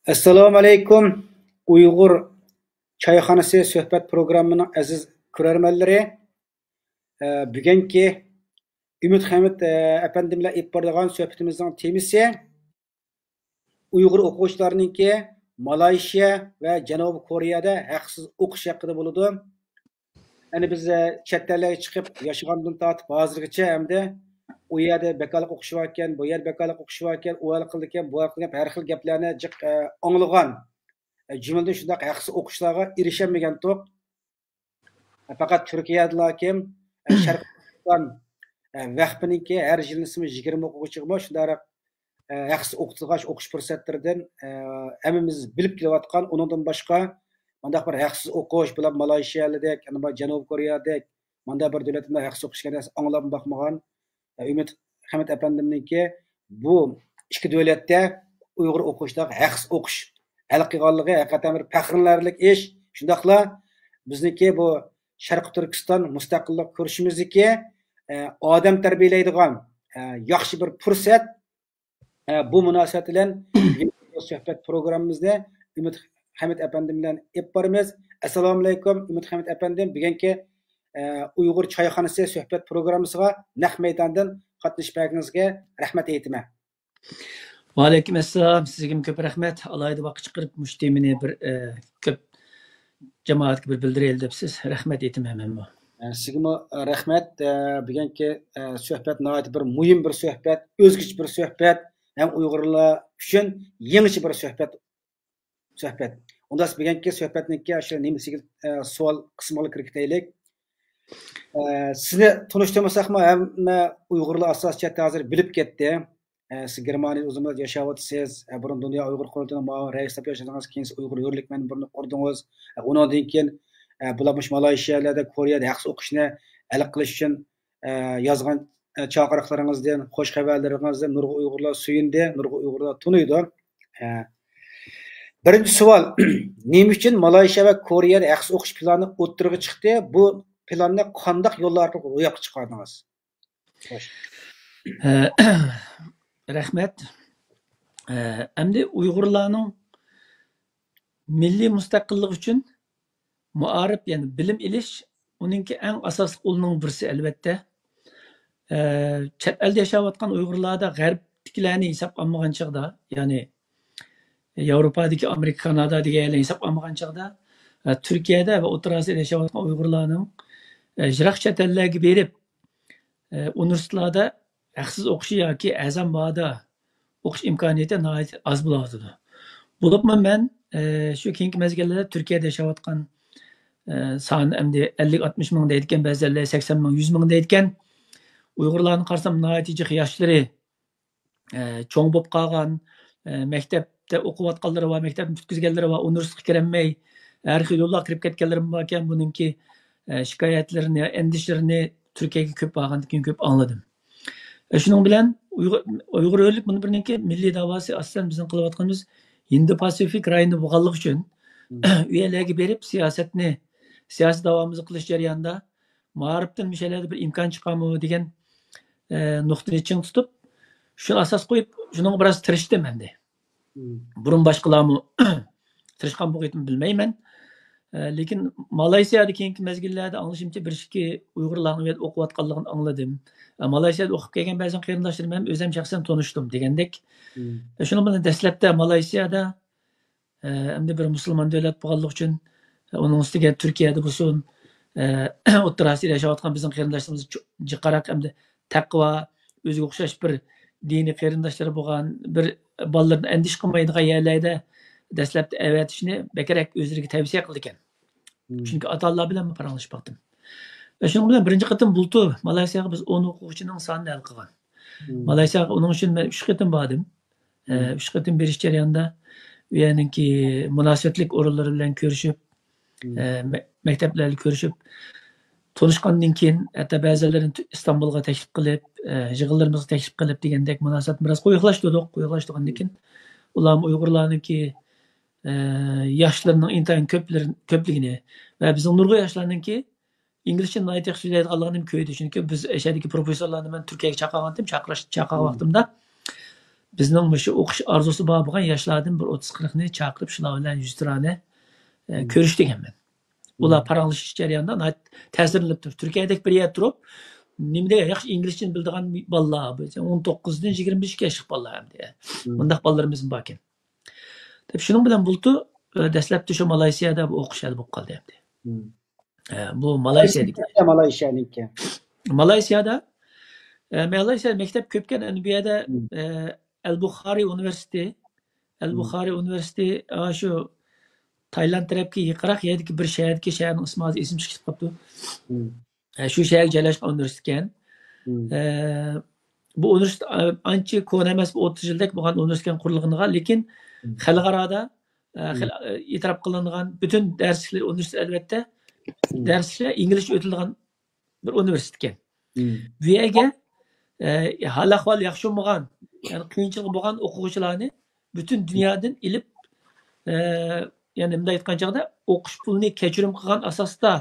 Assalomu alaykum. Uyg'ur choyxonasi suhbat programmining aziz ko'rarmanlari. Bugungi Umid Hamid apandam bilan olib boradigan suhbatimizning temasi Uyg'ur o'quvchilarininki Malayziya va Janubiy Koreyada haqsiz o'qish haqida bo'ladi. Ya'ni biz chet ellarga chiqib yashagandan tortib hozirgacha hamda u yerda bekorlik o'qishyotgan, bu yer bekorlik o'qishyotgan, u hal qildi ekan, bu hal qilgan har xil gaplarni anglagan. Jumladan shunday haqsiz o'qishlarga erishamagan to'q. Faqat Turkiyadalarkim Sharqiston vaqtninki har yilnisimi 20 o'quvchi bor, shunday haqsiz o'qitilgan o'qish fursatlaridan hammamiz bilib kelayotgan, undan boshqa manda bir haqsiz o'qish bilan Malayziyadek, Janubiy Koreyadek manda bir davlatda haqsiz o'qishga anglab boqmagan Umid Hamid apandimniki bu ikki davlatda Uyg'ur o'quvchilar haqsiz o'qish hal qilganligi haqiqatan bir faxrlanarli ish. Shundaqla bizniki bu Sharq Turkiston mustaqillik kurishimizniki odam tarbiyalaydigan yaxshi bir fursat. Bu munosabat bilan suhbat programmamizda Umid Hamid apandim bilan olib boramiz. Assalomu alaykum Umid Hamid apandim. Bugungi Uyg'ur choyxonasi suhbat programmasiga naq maydondan qatnashganingizga rahmat aytaman. Va alaykum assalom. Sizga ko'p rahmat. Alayda vaqt chiqarib mush temani bir ko'p jamoatga bir bildiraylik debsiz. Rahmat aytaman men bu. Sizga rahmat. Bugungi suhbat nihoyat bir muhim bir suhbat, o'zgacha bir suhbat, ham Uyg'urlar uchun yangicha bir suhbat. Unda bugungi suhbatniki shu nimasiga savol qismiga kiritaylik. Sizni tanishtirmasakmi, hamma Uyg'urlar asosida hozir bilib ketdi. Siz Germaniyada uzun muddat yashayapsiz. Burun dunyo Uyg'ur qurultiyining rais bo'lib yashadingiz, keyin Uyg'ur yo'rlikmani birini qurdingiz. Undan keyin bularmush Malayziyada, Koreyada haqsiz o'qishni hal qilish uchun yozgan chaqiriqlaringizdan, xo'sh xabarlaringizdan nurg'un Uyg'urlar suyundi, nurg'un Uyg'urlar tunuydi. Birinchi savol, nima uchun Malayziya va Koreyada haqsiz o'qish plani o'ttirg'i chiqdi? Bu planni qanday yo'llar orqali ro'yobga chiqardingiz? Xo'sh. Rahmat. Endi Uyg'urlarning milliy mustaqillik uchun muarif, ya'ni bilim ilish uningki eng asosiy qo'lning birisi albatta. Chet elda yashayotgan Uyg'urlarda g'arbliklarni hisob olmagan chog'da, ya'ni Yevropadagi Amerika, Kanada deganlar hisob olmagan chog'da Turkiyada va O'rta Osiyoda yashayotgan Uyg'urlarning yiroq chet ellarga berib universitetlarda haqsiz o'qishi yoki azam bada o'qish imkoniyati nihoyat oz bo'ladi. Bo'libmi men shu keyingi mezgillarda Turkiyada yashayotgan son endi 50-60 ming deyotgan, ba'zilar 80 ming, 100 ming deyotgan Uyg'urlarni qarasam nihoyat jiq yoshlari cho'ng bo'lib qolgan, maktabda o'qiyotganlari va maktabni tutkazganlari va universitetga kirolmay har xil yo'llar kirib ketganlari bor ekan. Buningki shikoyatlarini, endishlarini Turkiyaga ko'p borgandan keyin ko'p angladim. Shuning bilan Uyg'ur yo'llik buni birinki milliy da'vosi aslida bizning qilayotganimiz Indo-Pasifik rayoni bo'lganligi uchun u yerlarga berib siyosiy davomimizni qilish jarayonida ma'rifdan mishalarda bir imkon chiqarmi degan nuqtani ching tutib, shuni asos qo'yib, shunga biroz tirishdim endi. Burun boshqalarmi tirishgan bo'lganini bilmayman. Lekin Malayziyada keyingi mezgillarda anglashimcha bir ikki Uyg'urlarning o'qiyotganligini angladim. Malayziyada o'qib kelgan ba'zi qarindoshlarim ham o'zim shaxsan tanishdim degandek. Shuning bilan dastlabda Malayziyada endi bir musulmon davlat bo'lganligi uchun uning ustiga Turkiyada bo'lsin, O'rta Osiyoda yashayotgan bizning qarindoshlarimiz jiqaroq hamda taqvo, o'ziga o'xshash bir diniy qarindoshlari bo'lgan, bir bolalarni andish qilmaydigan yerlarda dastlabda avatishni bekarak o'zlariga tavsiya qildi ekan. Chunki ota-onalar bilan paranglashib baqdim. Shuning bilan birinchi qatim bultu Malayziyaga biz 10 o'quvchining sonini hal qilgan. Malayziyaga uning uchun men 3 qatim bordim. 3 qatim berish jarayonida u yerningki munosabatlik o'rinlari bilan ko'rishib, maktablarga ko'rishib, tanishgandan keyin hatto ba'zilarini Istanbulga taklif qilib, yig'inlarimizga taklif qilib degandek munosabat biroz qo'yuqlashtirgandan keyin ular Uyg'urlarningki yoshlarning intayin ko'pligini va bizning nurg'un yoshlarningki inglizcha nihoyat yaxshi so'zlaydiganligini ko'rdi. Chunki biz o'shadagi professorlarni men Turkiyaga chaqirgandim, chaqirgan vaqtimda bizning shu o'qish orzusi bor bo'lgan yoshlardan bir 30-40 ni chaqirib shular bilan yuztirani ko'rishdik ham. Ular paranlashish jarayonida ta'sirlanib turib, Turkiyadagi bir yer turib, nimada yaxshi inglizchani biladigan bolalar, 19dan 25 yoshlik bolalar ham deya. Bundaq bolalarimiz bor ekan. Deb shuning bilan bultu dastlabda shu Malayziyada o'qishadi bo'lib qoldi ham. Bu Malayziyadagi. Malayziyada maktab ko'pkan Anbiyada Al-Buxoriy Universiteti shu Tayland tarafga yiqroq yerdagi bir shaharning ismi esim chiqib qolibdi. Shu shaharga joylashgan universitet ekan. Bu universitet ancha ko'na emas, 30 yillik bo'lgan universitet qurilganiga, lekin xalqarada e'tirof qilingan butun darsliklar universitet albatta darslar inglizcha o'tilgan bir universitet ekan. Bu yerga hal ahvol yaxshi bo'lgan, ya'ni qiyinchilik bo'lgan o'quvchilarni butun dunyodan ilib ya'ni bunday aytgan chog'da o'qish pulini kechirim qilgan asosda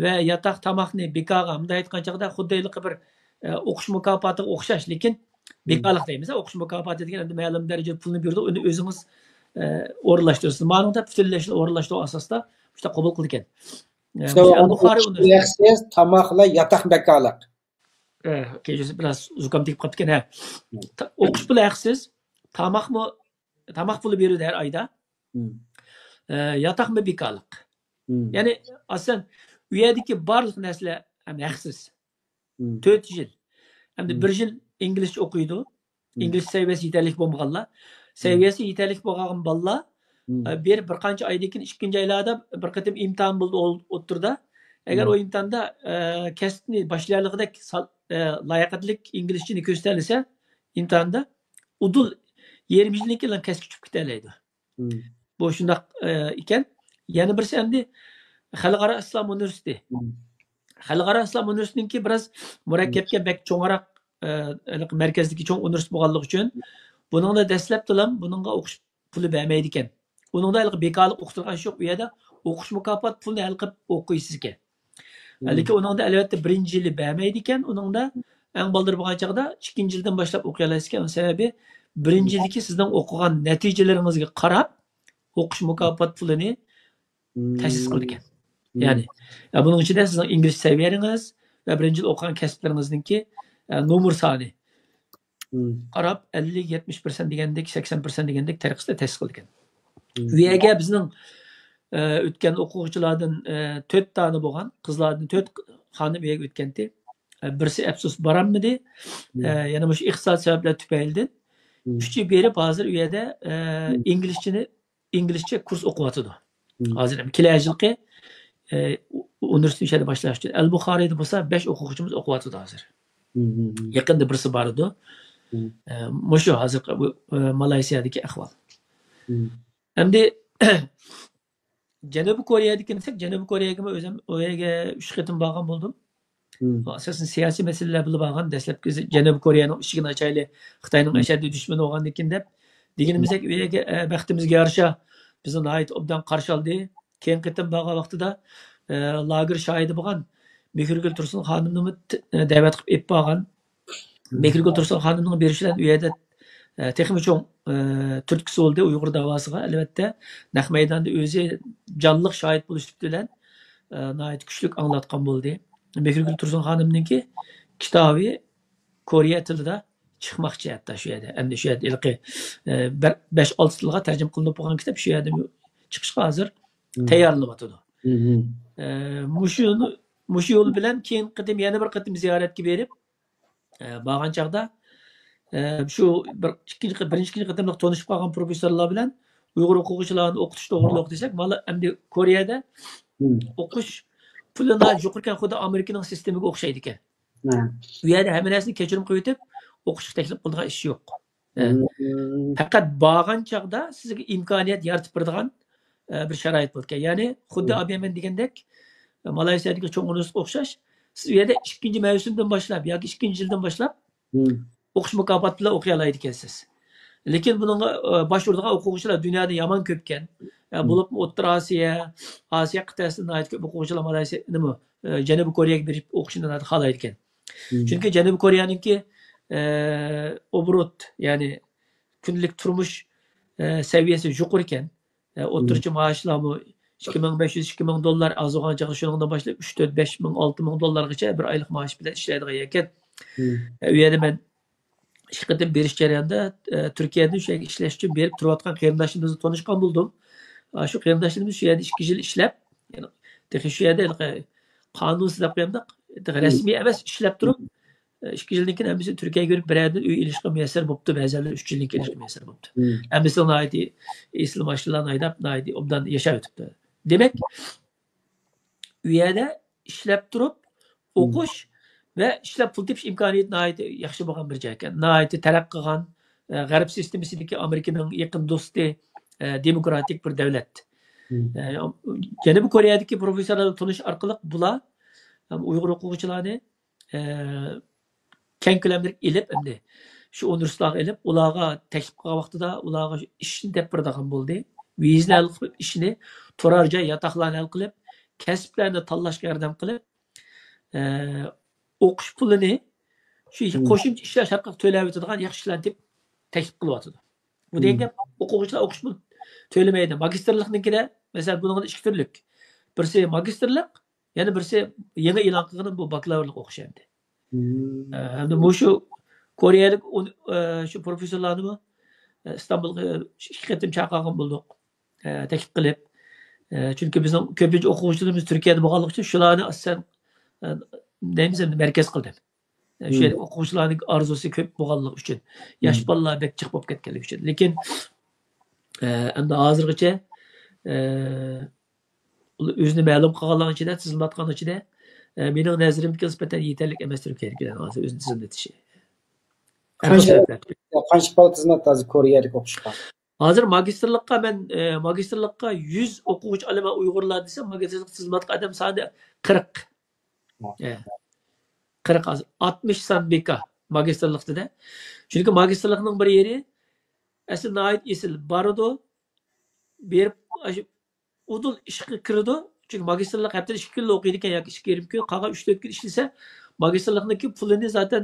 va yotoq tomoqni bekorga bunday aytgan chog'da xuddi bir o'qish mukofotiga o'xshash, lekin bekorlik deymiz. O'qish mukofoti degan endi ma'lum darajada pulni berdi, uni o'zingiz o'rinlashtirasiz. Ma'lumda butunlashni o'rinlashtirish asosida shunday qabul qilgan. Al-Buxoriy universiteti tomoqlar yotoq bekorlik. Kechasi biraz zukam tegib qolib ekan. O'qish puli haqsiz, tomoq puli beradi har oyda. Yotoqmi bekorlik. Ya'ni aslida u yerdagi barliq narsa ham haqsiz. 4 yil. Hamda 1 yil inglizcha o'qiydi. Ingliz saviyasi yetarli bo'lmaganlar. Saviyasi yetarli bo'lgan bolalar bir qancha oydan keyin ikkinchi oylarda bir qatim imtihon bo'ldi o'tirdi. Agar o imtihonda kasbni boshlayotganidek layoqatlik inglizchani ko'rsatilsa, imtihonda udul 20 yildan keyin kasb chiqib ketalaydi. Bu shundoq ekan. Yana birisi endi Xalqaro Islom universiteti. Xalqaro Islom universitetiniki biraz murakkabga bak cho'ngroq markazdagi cho'ng universitet bo'lganligi uchun buningda dastlabdan buningga o'qish puli bermaydi ekan. Uningda bekorlik o'qitilgan yo'q, u yerda o'qish mukofot pulni hal qilib o'qiysiz ekan. Lekin uningda albatta 1-yili bermaydi ekan. Uningda eng boldir bo'lgan chaqda 2-yildan boshlab o'qiy olasiz ekan. Sababi 1-yildagi sizning o'qigan natijalaringizga qarab o'qish mukofot pulini ta'sis qildi ekan. Ya'ni buning ichida sizning ingliz saviyangiz va 1-yil o'qigan kasblaringizningki nomer soni qarab 50-70% degandek, 80% degandek tariqasida ta'sis qildi ekan. Bu yerga bizning o'tgan o'quvchilardan 4 tane bo'lgan, qizlardan 4 xonim bu yerga o'tgandi. Birisi afsus boramidi, yana shu iqtisod sabablar tufaylidan 3 yil berib hozir u yerda inglizcha kurs o'qiyotdi. Hozir ham kelajaqda universitetda boshlash uchun Al-Buxoriyda bo'lsa 5 o'quvchimiz o'qiyotdi hozir. Yaqinda birisi bor edi. Mushu hozir Malayziyadagi ahvol. Endi Janubiy Koreyadagi desak, Janubiy Koreyaga o'zim u yerga 3 qatim borgan bo'ldim. Asosan siyosiy masalalar bilan borgan. Dastlabki Janubiy Koreyaning ishigini ochayli, Xitoyning ashaddiy dushmani bo'lgandan deb deganimizda u yerga baxtimizga yarasha bizni nihoyat obdan qarshi oldi. Keyin qatim borgan vaqtida lager shohidi bo'lgan Mehrigul Tursun xonimni da'vat qilib ep borgan. Mehrigul Tursun xonimning berishidan u yerda texnik cho'ng turtkisi bo'ldi Uyg'ur davosiga. Albatta naq maydonda o'zi jonliq shohid bo'lish bilan nihoyat kuchli anglatgan bo'ldi. Mehrigul Tursun xonimningki kitobi Koreya tilida chiqmoqchi hatto shu yerda. Endi shu yerda ilqi 5-6 tilga tarjima qilinib bo'lgan kitob shu yerda chiqishga hozir tayyorlanmoqda. Mushu yo'l bilan keyin qatim yana bir qatim ziyoratga berib borgan chaqda shu birinchi qatimliq tanishib qolgan professorlar bilan Uyg'ur o'quvchilarni o'qitish to'g'riliq desak, mana endi Koreyada o'qish pulini yuqirgan xuddi Amerikaning sistemiga o'xshaydi ekan. U yerda hamma narsani kechirim qo'yib o'qishga taklif qiladigan ish yo'q. Faqat borgan chaqda sizga imkoniyat yaratib beradigan bir sharoit bor ekan. Ya'ni xuddi abiyaman degandek Malayziyadagi cho'ng universitetga o'xshash, siz u yerda 2-mavsumdan boshlab yoki 2-yildan boshlab o'qish mukofoti bilan o'qiy oladi ekansiz. Lekin bunga bosh uradigan o'quvchilar dunyoda yomon ko'p ekan. Bo'lib O'rta Osiyo qit'asida ko'p o'quvchilar Malayziya Janubiy Koreyaga berib o'qishni xohlaydi ekan. Chunki Janubiy Koreyaningki obrot, ya'ni kunlik turmuş seviyesi yuqur ekan. O'rtacha maoshlarmi 2500-2000 dollar az bo'lgan chog'i shundan boshlab 3-4-5000 6000 dollargacha bir oylik maosh bilan ishlaydigan ekan. U yerda men ish qilib berish jarayonida Turkiyadan shu yerga ishlash uchun berib turayotgan qarindoshlarimizni tanishgan bo'ldim. Shu qarindoshlarimiz shu yerda 2 yil ishlab, ya'ni shu yerda qonunsiz deb qo'yamdiq, rasmiy emas ishlab turib 2 yildan keyin hammasi Turkiyaga yurib bir yerdan uy ilishga muyassar bo'libdi, ba'zilar 3 yildan keyin ilishga muyassar bo'libdi. Hammasi nayti islom ashlarni aydab, nayti obdan yashab o'tibdi. Demak, u yerda ishlab turib o'qish ve ishlab pul tepish imkoniyati nayti yaxshi bo'lgan bir joy ekan. Nayti taraqqiy qilgan g'arb sistemasidagi Amerikaning yaqin do'sti demokratik bir davlat. Janubiy Koreyadagi professorlar tanish orqali bular Uyg'ur o'quvchilarni keng ko'lamda ilib endi shu universitetlarga ilib, ularga taklif qilgan vaqtida ularga ishni deb beradigan bo'ldi. Vizali ishni turar joy, yotoqlarni hal qilib, kasblarni tanlashga yordam qilib, o'qish pulini shu qo'shimcha ishlash orqali to'lab o'tadigan yaxshi ishlarni deb taklif qilyapti. Bu degan o'quvchilar o'qish pul to'lamaydi. Magistrliknikida masalan buningda ikki turlik. Birisi magistrlik, yana birisi yangi e'lon qilgan bu bakalavrilik o'qish endi. Hamda shu koreyalik shu professorlarni İstanbulga ikki qatim chaqirgan bo'ldik. Taklif qilib. Chunki bizning ko'pincha o'quvchilarimiz Turkiyada bo'lganligi uchun shularni asosan neyimiz merkez qildim. Shu yerda o'quvchilarning orzusi ko'p bo'lganligi uchun, yosh bolalar bek chiqib bo'lib ketganligi uchun. Lekin endi hozirgacha o'zini ma'lum qilganlar ichida, tizimlatgan ichida mening nazarimga nisbatan yetarli emas Turkiyadan hozir o'zini tizimlatishi. Qancha pul tizimlat hozir Koreyalik o'qishga? Hozir magistrlikka men magistrlikka 100 o'quvchi olaman Uyg'urlar desam, magistrlik tizimlatga odam soni 40. 40 hozir 60 son beka magistrlikda. Chunki magistrlikning bir yeri asl nait esil baridi, berib udul ishga kirdi. Chunki magistrlik haftada 2 kun o'qiydi ekan yoki 2,5 kun, qolgan 3-4 kun ishlasa, magistrlikniki pulini zaten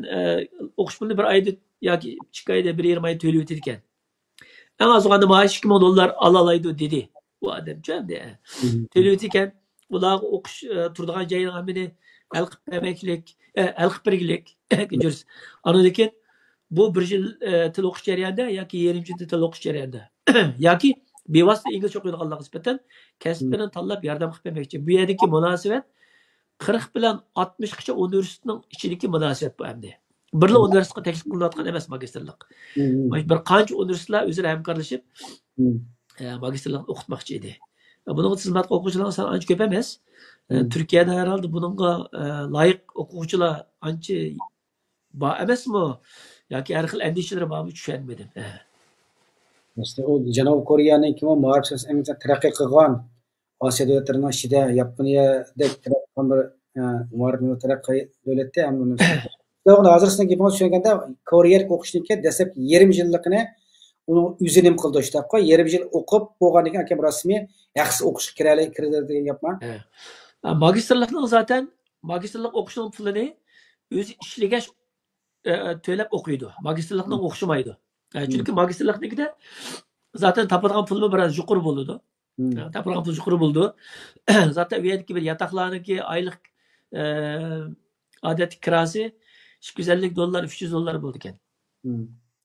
o'qish pulini bir oyda yoki 2 oyda 1,5 oy to'lab o'tadi ekan. En az olganda maaş 2000 dolar alalaydı dedi. Bu adam cömde. Televizyon ular okuş turduğun jayın beni elqip emeklik, elqip birlik görüyoruz. Anladın bu bir yıl til okuş jarayonida yoki 20 yil til okuş jarayonida yoki bevosita ingliz o'qiydiganlarga nisbatan kasblarni tanlab yordam qilib bermoqchi. Bu yerdagi munosabat 40 bilan 60 gacha universitetning ichidagi munosabat bu endi. Birla universitetga taklif qilayotgan emas magistrlik. Bir qancha universitetlar o'zaro hamkorlashib magistrlik o'qitmoqchi edi. Buning tizimlatga o'quvchilar soni ancha ko'p emas. Turkiyada herhalde buningga loyiq o'quvchilar ancha bor emasmi? Yoki har xil andishalar bormi tushunmadim. İşte o Janubiy Koreyaning kim ma'rifat sohasida taraqqiy qilgan Osiyo davlatlarining ichida Yaponiyadek bir ma'rifat taraqqiy davlatda ham buni hozir sizning gapingizni tushunganda koreyalik o'qishniki dastlab 20 yillikni uni o'zi nim qildi ishlab qo'y 20 yil o'qib bo'lgandan keyin akam rasmiy yaxshi o'qishga kiradi degan gapmi? Magistrlikning zaten magistrlik o'qishning pulini o'zi ishlagach to'lab o'qiydi. Magistrlikning o'qishimaydi. Chunki magistrliknikida zaten topadigan pulmi biroz yuqori bo'ladi. Topadigan pul yuqori bo'ldi. Zaten u yerdagi bir yotoqlarniki oylik odatda kirasi 250 dolar, 300 dolar bo'ldi ekan.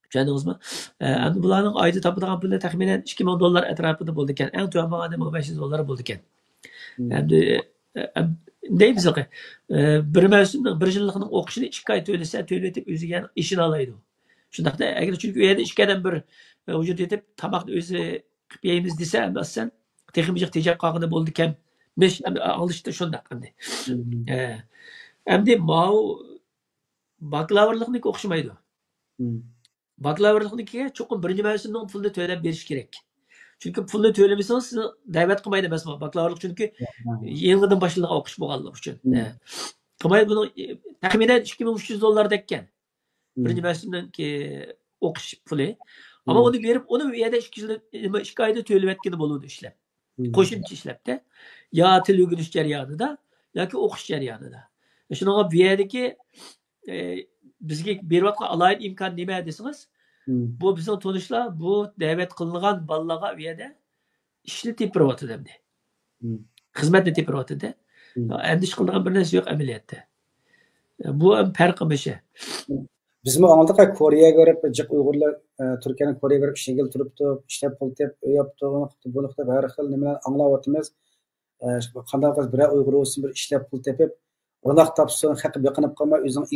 Tushundingizmi? Endi bularning oyda topadigan puli taxminan 2000 dolar atrofida bo'ldi ekan. Eng tuvan bo'lganda 1500 dolar bo'ldi ekan. Endi deymiz bir mavsumning bir yillikning o'qishini 2 oy to'lasa, to'latib o'ziga ishini oladi. Shundaqda agar chunki u yerda 2 odam bir vujud etib tomoqni o'zi qilib yeymiz desa, masalan, texnik tejab qolganda bo'ldi ekan. Besh alishda shundaq endi. Endi mau bakalavrlikni o'qishmaydi. Bakalavrliknikiga cho'qim birinchi mavsumning pulini to'lab berish kerak. Chunki pulni to'lamasangiz sizni da'vat qilmaydi emasmi? Bakalavrlik chunki yangidan boshlangan o'qish bo'lganligi uchun. Qilmaydi buni taxminan 2300 dollar dekkan. Birinchi mavsumdagi o'qish puli. Ama onu berib, onu u yerda 2 oyda to'lab etgani bo'ladi ishlab. Qo'shimcha ishlabda. Yo til o'rganish jarayonida yoki o'qish jarayonida. Shunga bu yerdagi bizga berayotgan alohida imkon nima desangiz, Bu bizim tanışlar bu davet kılıngan balaga u yerda ishni tepiryapti demdi. Xizmatni tepiryapti. Endish qiladigan bir narsa yo'q amaliyotda. Bu ham farqi bo'sha. Bizmi anladık Kore'ye görüp cık Uygurlar Türkiye'nin Kore'ye görüp işe turuptu, işte pul tep yaptı, bunu da her xil nimeler anlayaptımız. Qanday qilib bir Uyg'ur olsun bir ishlab pul tepib, ro'naq topsin, haqi biqinib qolmay, o'zining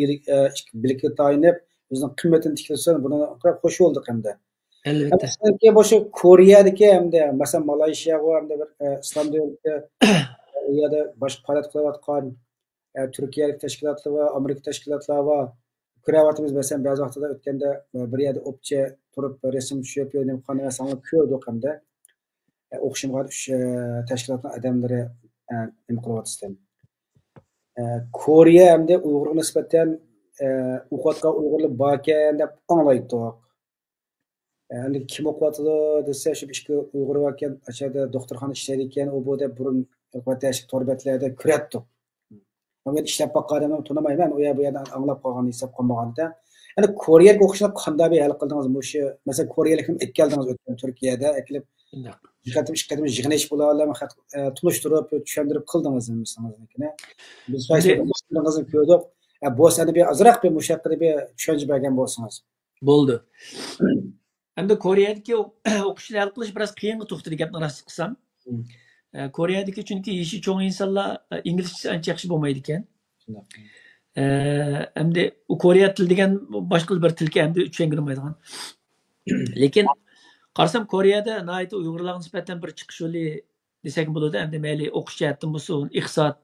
bilgiga tayinib, o'zining qimmatini tiklasin, buni xo'sh bo'ldik hamda. Albatta. Sanki boshqa Koreyadagi hamda, masalan Malayziya hamda bir islom davlati u yerda boshqa faoliyat qilayotgan Türkiye'lik tashkilotlar va Amerika tashkilotlari va ko'ryapmiz, masalan ba'zi vaqtda o'tganda bir yerda o'pcha turib rasm tushib, qanday masalan ko'rdik hamda. O'xshamgan tashkilotning odamlari nima qilyapti. Koreya hamda Uyg'urga nisbatan o'qiyotgan Uyg'urlar bor ekan deb anglaydik. Endi kim o'qiyotdi desa, shu ikki Uyg'ur bor ekan, ochada doktorxona ishlaydi ekan, u bu deb burun tashqi torbatlarda ko'ratdik. Men ishlab boqqanimni tunamayman, u yerdan anglab qolgan hisob qilmaganda. Endi Koreyaga o'qishni qanday bir hal qildingiz? Shu masalan Koreyalikni ikkaldingiz o'tgan Turkiyada akilib Diqqatimi yig'inish bo'larlarmi tunishtirib, tushuntirib qildingizmi sizlarnikini? Biz faysizligingizni ko'rdik. Bo'lsa-da bir azroq bir mushaqqat bir tushuncha bergan bo'lsangiz. Bo'ldi. Endi Koreyadagi o'qishni hal qilish biroz qiyinga to'xtadi gapni rost qilsam. Koreyadagi chunki ishi cho'ng insonlar inglizcha ancha yaxshi bo'lmaydi ekan. Endi u Koreya tili degan boshqa bir tilga endi tushuntirmaydigan. Lekin qarasam Koreyada nayt Uyg'urlarga nisbatan bir chiqish yo'li desak bo'ladi. Endi mayli o'qish jihatdan bo'lsin, iqtisod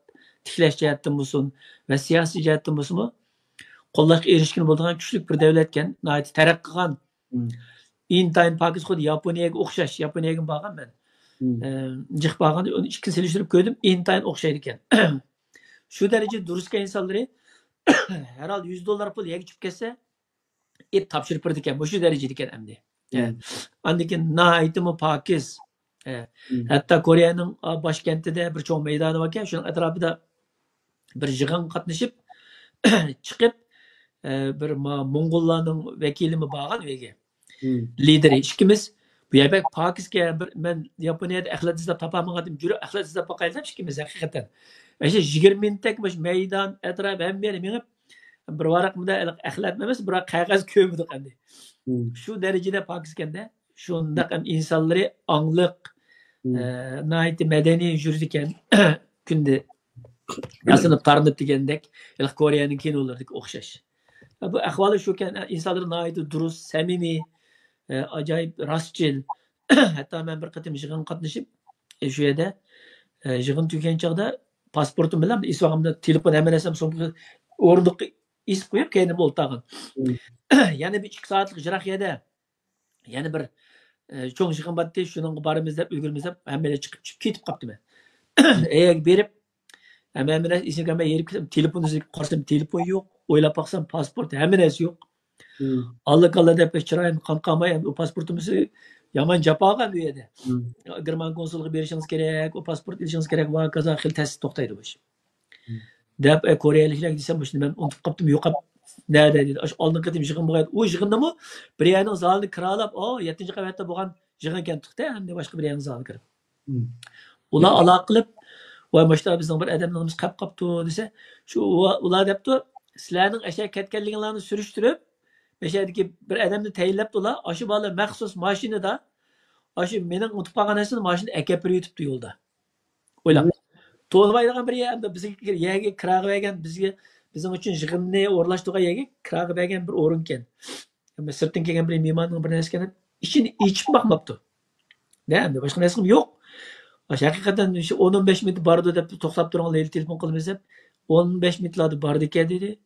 tiklash jihatdan bo'lsin va siyosiy jihatdan bo'lsinmi, qo'llashga erishgan bo'ladigan kuchli bir davlat ekan. Nayt taraqqi qilgan. Intayin Pokiston xuddi Yaponiyaga o'xshash. Yaponiyaga borgan men. Jiq borgan, uni ikki selishtirib ko'rdim, intayin o'xshaydi ekan. Shu darajada durustga insonlari har hol $100 pul yega tushib ketsa, ep topshirib berdi ekan. Bu shu darajada ekan endi. Andikin naytimi Pokis. Hatta Koreyaning boshkentida bir cho'ng maydoni bor ekan, shuning atrofida bir yig'in qatnashib chiqib bir Mong'ollarning vakilimi borgan uyga. Lideri ikkimiz bu yerda Pokisga men Yaponiyada axlat izlab topamadim, jurib axlat izlab boqaylik ikkimiz haqiqatan. O'sha 20 minutlik maydon atrof hammani minib bir varaqmida axlat emas, biroq qog'oz ko'mdik endi. Shu darajada Pokistonda shundaq ham insonlari angliq, nayt madaniy yurdi ekan. Kunda yasinib tarinib degandek, Koreyaning kinolardagi o'xshash. Bu ahvoli shu ekan, insonlar nayt durust, samimiy, ajoyib rostchil. Hatto men bir qatim yig'in qatnashib, shu yerda yig'in tugagan chog'da pasportim bilan isvog'imda telefon hamma narsam so'nggi o'rindiqqa is qo'yib keyin o'ltag'in. Yana bir 2 soatlik jiroq yerda yana bir cho'ng yig'in batdi, shuningga boramiz deb ulgurmiz deb hammalar chiqib ketib qolibdi men. Berib hamma narsa isimga yerib telefonimni qarasam telefon yo'q, o'ylab baqsam pasport hamma narsa yo'q. Allah deb chiroyim qanqamay o pasportimizni yomon japogan bu yerda. German konsulga berishingiz kerak, o pasport ilishingiz kerak va kaza xil tasdiq to'xtaydi bu ish. Deb Koreyaliklar desam, shuni men unutib qoldim, yo'qab nerede dedi. Oldin qatim yig'in bo'lgan. U yig'indami bir yerning zalini kiralab, 7-qavatda bo'lgan yig'in ekan to'xta, endi boshqa bir yerning zaliga kirib. Ular aloqa qilib, voy mashta bizning bir odamimiz qolibdi desa, shu ular debdi, sizlarning asha ketganligingizni surishtirib Meşedeki bir adamni tayinlab ular, aşı bola maxsus mashinada, aşı mening unutib qolgan narsani mashina akapir yutibdi yo'lda. O'ylab. To'lmaydigan bir yerda bizga yerga kirag'i bergan, bizim uchun yig'inni o'rlashtirgan yerga kirag'i bergan bir o'rin ekan. Ama sirtdan kelgan bir mehmonning bir narsa ekan, ishini ichib boqmabdi. Endi boshqa narsa yo'q. Haqiqatan 10-15 minut bordi deb to'xtab turgan telefon qilib deb 15 minutlarda bordi ekan dedi.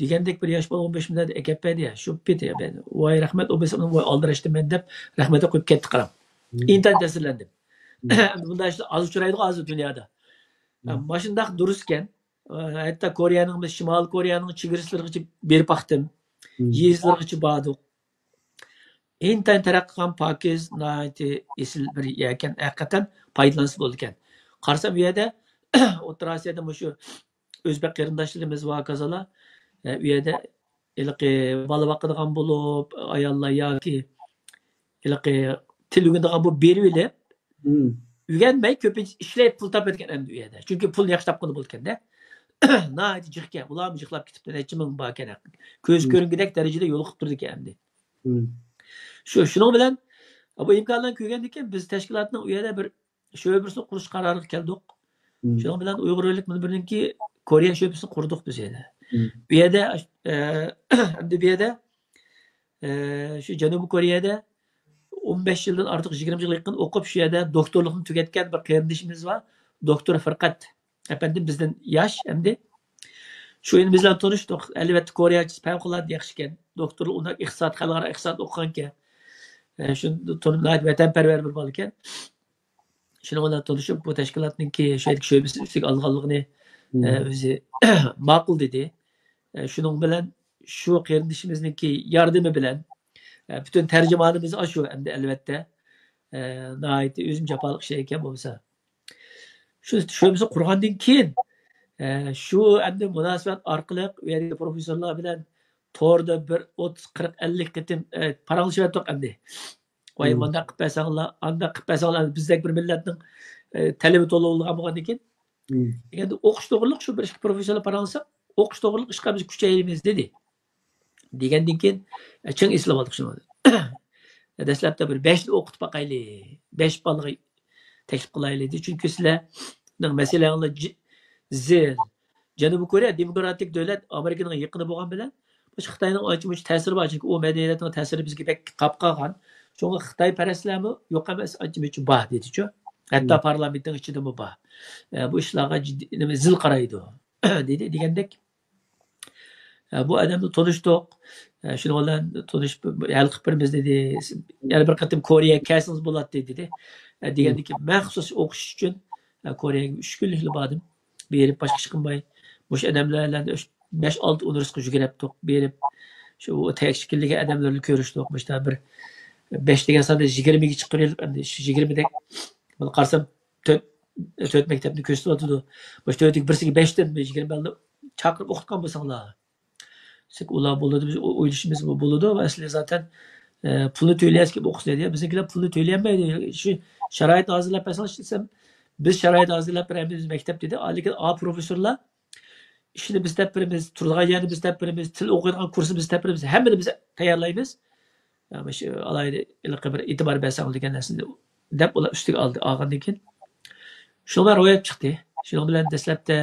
Degandek bir yosh bola 15 minutda ekapadi ya, shu peti ya ben. Voy rahmat, o besam voy aldirashdim men deb rahmatga qo'yib ketdi qaram. Intan ta'sirlandim. Bunda işte az uchraydi az dunyoda. Mashindaq durustkan, hatta Koreyaning, Shimoliy Koreyaning chegirasilargacha berib baqdim. Yezlargacha bordik. Intan taraqqiy qilgan Pokis nayti esil bir ekan, haqiqatan foydalansa bo'ldi ekan. Qarasam bu yerda O'rta Osiyada shu o'zbek qarindoshlarimiz va kazalar u yerda bola boqadigan bo'lib, ayollar yoki til o'rganadigan bo'lib berib olib, o'rganmay ko'pincha ishlayib pul topadigan endi u yerda. Chunki pul yaxshi topqani bo'lganda. Nəhayət jiqqa, ular jiqlab ketibdi, neçə min bor ekan. Ko'z ko'ringidek darajada yo'liqib turdi ekan endi. Shuning bilan bu imkonlarni ko'rgandan keyin biz tashkilotning u yerda bir sho'basini qurish qaroriga keldik. Shuning bilan Uyg'ur o'lik minbirinki Koreya sho'basini qurdik biz yerda. Bu yerda endi bu yerda shu Janubiy Koreyada 15 yildan ortiq 20 yil yaqin o'qib shu yerda doktorlikni tugatgan bir qarindishimiz bor. Doktor Firqat efendim bizden yaş hem de şu yıl bizden tanıştık. Elbette Kore'ye fevkalade yakışken. Doktor ona iktisat, halkara iktisat okuyanken. Şunu tanımlayıp vatanperver bir balıken. Şunu ona tanışıp bu teşkilatın ki şöyle bir algınlığını bizi makul dedi. Şunun bilen şu kardeşimizin ki yardımı bilen bütün tercümanımız aşıyor hem de elbette. Nahayet üzüm capalık şeyken olsa. Şöyle kurgandan keyin şu endi munosabat orqali u yerga professorlar bilan to'rda bir 30-40-50 qitim paranglashib endi. Voy bunda qilib bersanglar, anda qilib bersanglar bizdek bir millatning talabi to'lg'an bo'lgandan keyin endi o'qish to'g'riliq shu bir professorlar paranglasa, o'qish to'g'riliq ishqa biz kuchayamiz dedi. Degandan keyin ching eslab oldik shuni. Dastlabda bir 5 yil o'qitib boqayli, 5 bolaga teklif qilaylik dedi. Chunki sizlarning masalangiz zil Janubiy Koreya demokratik davlat Amerikaning yaqini bo'lgan bilan bu Xitoyning ancha-muncha ta'siri bor. Chunki u madaniyatning ta'siri bizga bek qolib qolgan. Shunga Xitoy parastlarmi yo'q emas, ancha-muncha bor dedi-chu. Hatto parlamentning ichida bor. Bu ishlarga jiddiy zil qaraydi dedi degandek. Bu odamni tanishdik. Shuning bilan tanishib hal qilib birimiz dedi. Yana bir qatim Koreyaga kelsangiz bo'ladi dedi. Degandek maxsus o'qish uchun Koreyaga 3 kunlik bordim. Berib boshqa ish qilmay, o'sha odamlardan 5-6 universitetga yuguribdik, berib shu tashkildagi odamlarni ko'rishdik. Mana bir 5 degan sonda 20 ga chiqib endi shu 20 dek buni qarsam 4 maktabni ko'rsatyapti. Bosh to'ydik birsiga 5 dan 20 balni chaqirib o'qitgan bo'lsanglar. Siz ular bo'ladi, biz o'ylashimiz bo'ladi va asli zaten pulni to'laysiz deb o'qisa deydi. Biznikilar pulni to'layolmaydi. Shu sharoit hozirlab desam biz sharoit hozirlab beramiz maktab dedi. Lekin professorlar ishni biz deb beramiz, turadigan yerni biz deb beramiz, til o'qiydigan kursni biz deb beramiz, hammani biz tayyorlaymiz. Mana shu alayda bir e'tibor bersang degan narsani deb ular ustiga olgandan keyin shular ro'yab chiqdi. Shuning bilan dastlabda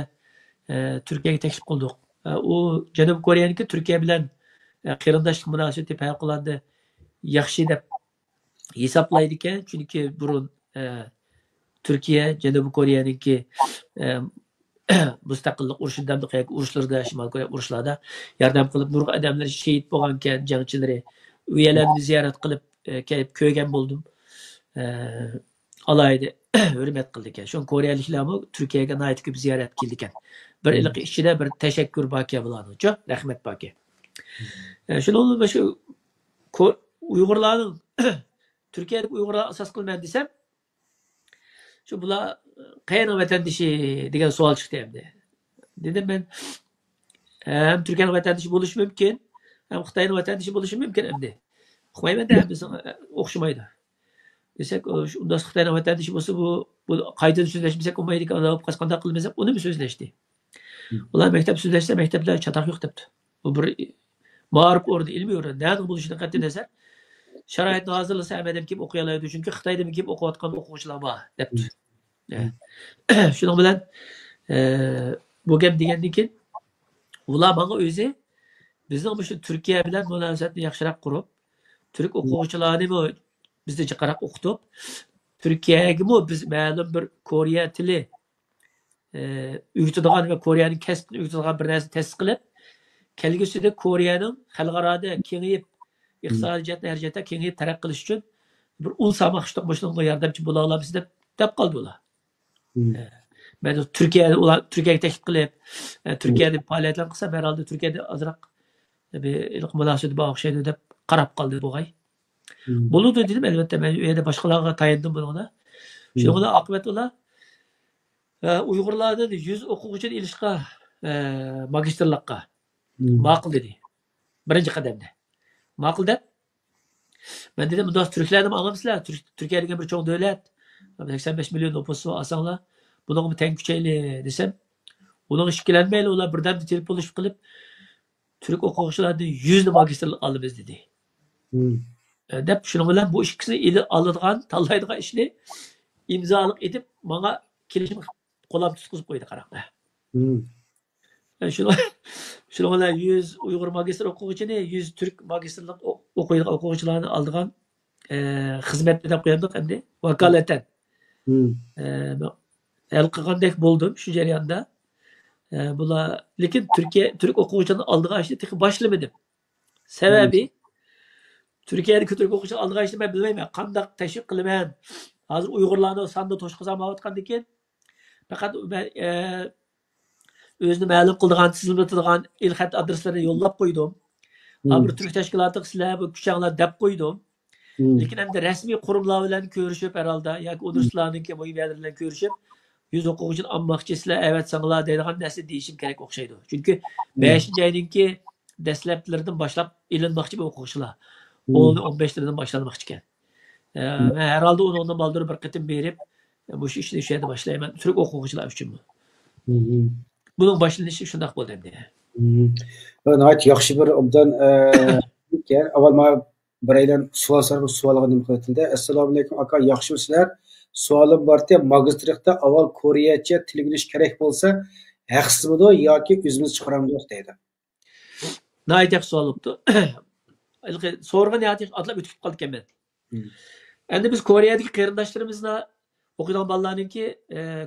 Turkiyaga taklif qildik. U Janubiy Koreyaniki Turkiya bilan qarindoshlik munosabati favqulodda yaxshi deb hisoblaydi ekan. Chunki burun Türkiye, Janubiy Koreyaniki mustaqillik urushidan urushlarda, Shimoliy Koreya urushlarida yordam qilib nurg'un odamlar shahid bo'lgan ekan, jangchilari. U yerlarni ziyorat qilib kelib ko'rgan bo'ldim. Alayda hurmat qildi ekan. Shu koreyaliklarmi Turkiyaga nihoyat ko'p ziyorat keldi ekan. Bir iliq ichida bir tashakkur baki bo'ladi. Rahmat baki. Shuning shu Uyg'urlarning Turkiyadagi Uyg'urlar asos qilmaydi desam, şu bular qayerning vatandoshi degan savol chiqdi endi. Dedim men hem Türkiye'nin vatandaşı bo'lishi mumkin, hem Xitoyning vatandaşı bo'lishi mumkin endi. Qo'ymaydi biz o'xshamaydi. Desak, unda Xitoyning vatandaşı bo'lsa bu qaytadan so'zlashmasak bo'lmaydi, qanday qilmasak uni bir so'zlashdi. Ular maktab so'zlashsa maktablar chatoq yo'q debdi. Bu bir ma'rif o'rni, ilmiy o'rni, nima bo'lishidan qat'iy nazar sharoitni hozirlasa ham kelib o'qiy oladi, chunki Xitoyda kelib o'qiyotgan o'quvchilar bor debdi. Shuning bilan bu gap degandan keyin ular menga o'zi bizning shu Turkiya bilan munosabatni yaxshiroq qurib, turk o'quvchilarni bizda jiqaroq o'qitib, Turkiyaga biz ma'lum bir Koreya tili o'rgatadigan va Koreyaning kasbini o'rgatadigan bir narsa ta'sis qilib, kelgusida Koreyaning xalqaroda kengayib, iqtisodiy jihatdan har jihatdan kengayib taraqqi qilish uchun bir ul samoqishliq boshlangan yordamchi bo'la olamiz deb qoldi ular. Ben Türkiye'ye teklif qilib, Türkiye'de faoliyatlar qilsa, herhalde Türkiye'de azroq bir munosabat bor o'xshaydi deb qarab qoldi bu g'ay. Bo'ladi dedim, albatta men u yerda boshqalarga tayindim buni. Shunga oqibat ular Uyg'urlarni 100 o'quvchini ilishga magistrlikka ma'qul dedi. Birinchi qadamda. Ma'qul deb. Men dedim, bundoq turklarni anlamsizlar. Turkiya degan bir cho'ng davlat. 85 million nüfusu olsanglar, bunga teng kuchayli desam, uning ishkilanmayli, ular birdamda telefonlashib qilib, turk o'quvchilardan 100 ni magistrlik olamiz dedi. Deb shuning bilan bu ikkisini oladigan, tanlaydigan ishni imzolik etib, menga kelishim qo'lab tutqizib qo'ydi qaraqda. Shuning bilan 100 Uyg'ur magistr o'quvchini, 100 turk magistrlik o'qiydigan o'quvchilarni oldigan xizmatni deb qo'ydik endi vakolatan. Hal qilgandek bo'ldim shu jarayonda. Bular lekin turk o'quvchilarni oldigan ishni tek boshlamadim. Sababi Türkiye'de Türk o'quvchilar oldigan ishni men bilmayman. Qanday tashviq qilaman. Hozir Uyg'urlarni sonda to'shqizolmayotgandan faqat o'zini ma'lum qiladigan, tizimlatadigan ilxat adreslarini yo'llab qo'ydim. Bir turk tashkilotiga sizlar bu kuchanglar deb qo'ydim. Lekin endi rasmiy qurumlar bilan ko'rishib herhalde yoki universitetlarniki bu yerlar bilan ko'rishib 100 o'quvchini olmoqchi sizlar avatsanglar deydigan narsa deyishim kerak o'xshaydi. Chunki 5-oyninki dastlablardan boshlab ilinmoqchi bu o'quvchilar. 10-15 boshlanmoqchi ekan. Men herhalde ondan baldır bir qitim berib, bu ishni o'sha yerda boshlayman. Turk o'quvchilar uchun. Bunun boshlanishi shunday bo'ldi endi. Nihoyat yaxshi bir obdan avval men biraydan savolga nima qilatildi. Assalomu alaykum aka, yaxshimisizlar? Savolim borda, magistrlikda avval koreyacha til bilish kerak bo'lsa, haqsizmidi yoki o'zimiz chiqaramiz deydi. Nihoyat yaxshi savol bo'ldi. So'rgan yatiq atlab o'tib qoldi ekan. Endi biz Koreyadagi qarindoshlarimizni o'qiydigan bolalarningki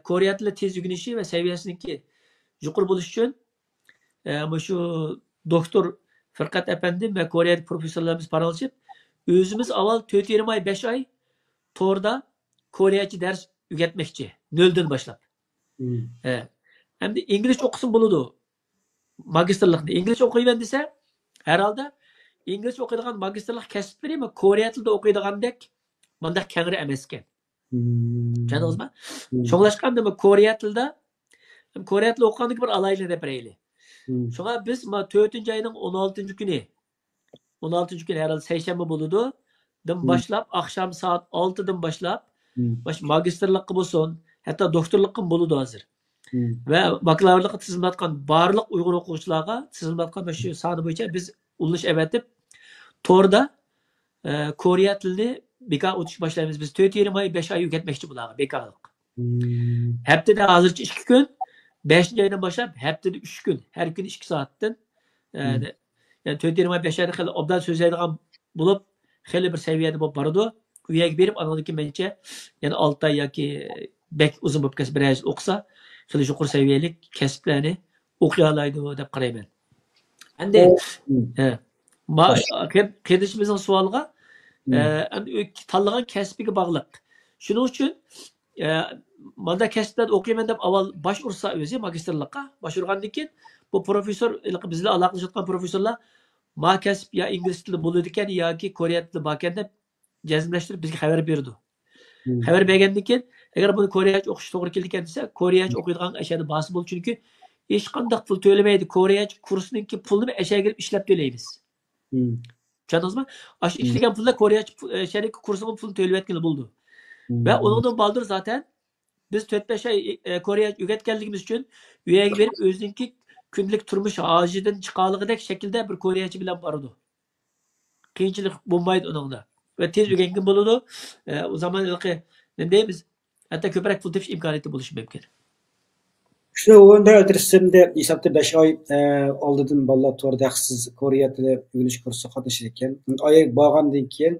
Koreya tili tez o'rganishi va saviyasiniki yuqori bo'lish uchun shu doktor Firqat efendim ve Koreyadagi professorlarimiz paralashib, o'zimiz avval 4,5 oy 5 oy to'rda Koreyacha dars o'rgatmoqchi, noldan boshlab. Endi inglizcha o'qisin bo'ladi. Magistrlikni inglizcha o'qiyman desa, herhalde İngilizce o'qiydigan magistrlik kasblari Koreya tilida o'qiydigandek bunday kengri emas ekan. Tushundingizmi? Sho'nglashganda Koreya tilida o'qigandan bir alayli deb beraylik. Shunga biz 4-oyning 16-kuni herhalde seshanba bo'ladi. Dan boshlab akşam soat 6dan boshlab magistrlikqa bo'lsin, hatto doktorlikqa bo'ladi hozir. Ve bakalavriatga tizimlatgan barliq Uyg'ur o'quvchilarga tizimlatgan shu soni bo'yicha biz uluş evetip torda Koreya tilini bekar o'tish boshlaymiz. Biz 4,5 oy 5 oy o'rgatmoqchi bularga bekarlik. Haftada hozircha 2 kun, 5-oydan boshlab haftada 3 kun, har kun 2 soatdan yani 4,5 oy 5 oyda xili obdan so'zlaydigan bo'lib, xili bir saviyada bo'lib boradi. U yerga berib anadagi mencha, yani 6 oy yoki bek uzun bo'lib ketsa bir oy o'qisa, xili yuqori saviyalik kasblarni o'qiy oladi deb qarayman. Endi qardoshimizning savoliga tanlagan kasbiga bog'liq. Shuning uchun mana kasbda o'qiyman deb avval bosh ursa o'zi magistrlikka bosh urgandan keyin bu professor bizlar aloqalashayotgan professorlar ma kasb ya ingliz tili bo'ladi ekan yoki koreya tili bor ekan deb jazmlashtirib bizga xabar berdi. Xabar bergandan keyin agar buni koreyacha o'qish to'g'ri keldi ekan desa, koreyacha o'qiydigan ashada basi bo'ldi, chunki hech qanday pul to'lamaydi. Koreyacha kursninki pulni ashyaga kirib ishlab to'laymiz. Tushundingizmi? Ash ishlagan pullar Koreyacha ashadagi kursining pulini to'layotgan bo'ldi. Va uningdan baldir zaten biz 4-5 oy Koreyacha o'rgatganligimiz uchun u yerga berib o'ziniki kunlik turmush hojidan chiqarligidek shaklda bir koreyacha bilan boradi. Qiyinchilik bo'lmaydi uningda. Va tez o'rgangan bo'ladi. O zaman nima deymiz? Hatto ko'proq pul tepish imkoniyati bo'lishi mumkin. Shuni o'yinda o'tirishimda hisobda 5 oy oldidan bolalar to'g'rida haqsiz Koreya tili o'rganish kursi qatnashar ekan. Oyga borgandan keyin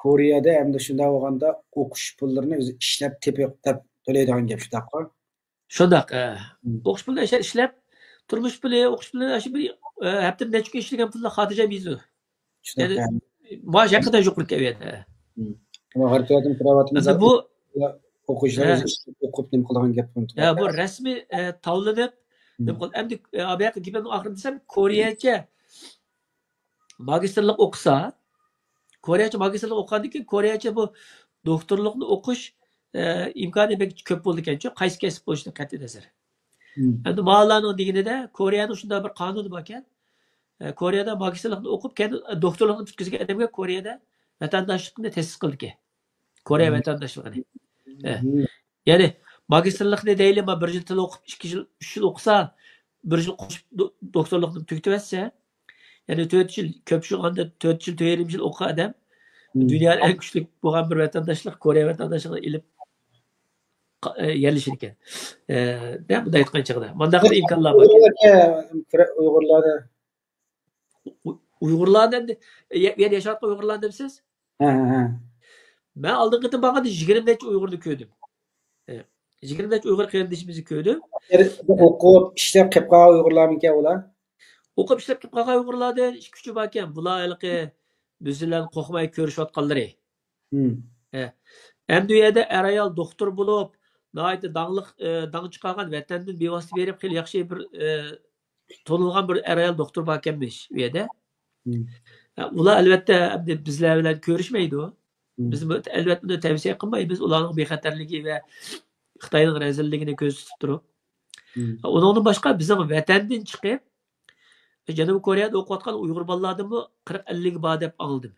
Koreyada hamda shunday bo'lganda o'qish pullarini o'zi ishlab tepib to'laydigan gap shundaqmi? Shundaq. O'qish pulini ishlab turmush puli, o'qish puli shu bir haftada necha kun ishlagan pullar xotirjamaydi. Yani maash haqida yuqori kaviyada. Harfiyatim privatimiz bu o'quvchilar o'qib nima qilgan gap bo'ldi. Bu rasmiy tavlanib endi abiyaqa gapni oxirida desam Koreyacha magistrlik o'qisa, Koreyacha magistrlik o'qigandan keyin Koreyacha bu doktorlikni o'qish imkoniyati ko'p bo'ldi ekan-ku, qaysi kasb bo'lishini qat'iy nazar. Endi ma'lumotning deganida Koreyaning shunday bir qonuni bor ekan. Kore'de magistrlikni o'qib, keyin doktorlikni bitkizgan odamga Kore'da vatandoshlikni ta'sis qildi. Koreya vatandoshligini. Ya'ni magistrlikni deyli, bir yil til o'qib, 2 yil, 3 yil o'qisa, bir yil qo'shib doktorlikni tugatib etsa, ya'ni 4 yil, ko'p shug'anda 4 yil, 4,5 yil o'qigan odam dunyoda eng kuchli bo'lgan bir vatandoshlik Koreya vatandoshligini ilib yerlashir ekan. Bunday aytgan chog'da. Bundaq imkonlar bor. Uyg'urlarda Uyg'urlardan yani yashayotgan Uyg'urlar demsiz? Ben aldığım gıtın bakın 20 neçe Uygur'u köydüm. 20 neçe Uygur kardeşimizi köydüm. Okup işlep kepka Uygurlar mı ki ola? Okup işlep kepka Uygurlardan iş küçü bakken. Bula ilki bizlerle kokmayı körüşüyotkanları. Hem dünyada erayal doktor bulup nahayet dağ çıkargan vatandın bir vasıta verip kıl yakşı bir tonulgan bir erayal doktor bakkenmiş üyede. Bula elbette bizlerle körüşmeydi o. Biz elbette bunu tavsiye qilmaymiz. Biz ularning bexatarligi va Xitoyning rezilligini ko'z tutib turib. Undan boshqa bizning vatandan chiqib Janubiy Koreyada o'qiyotgan Uyg'ur bolalardan bu 40-50 bor deb angladim.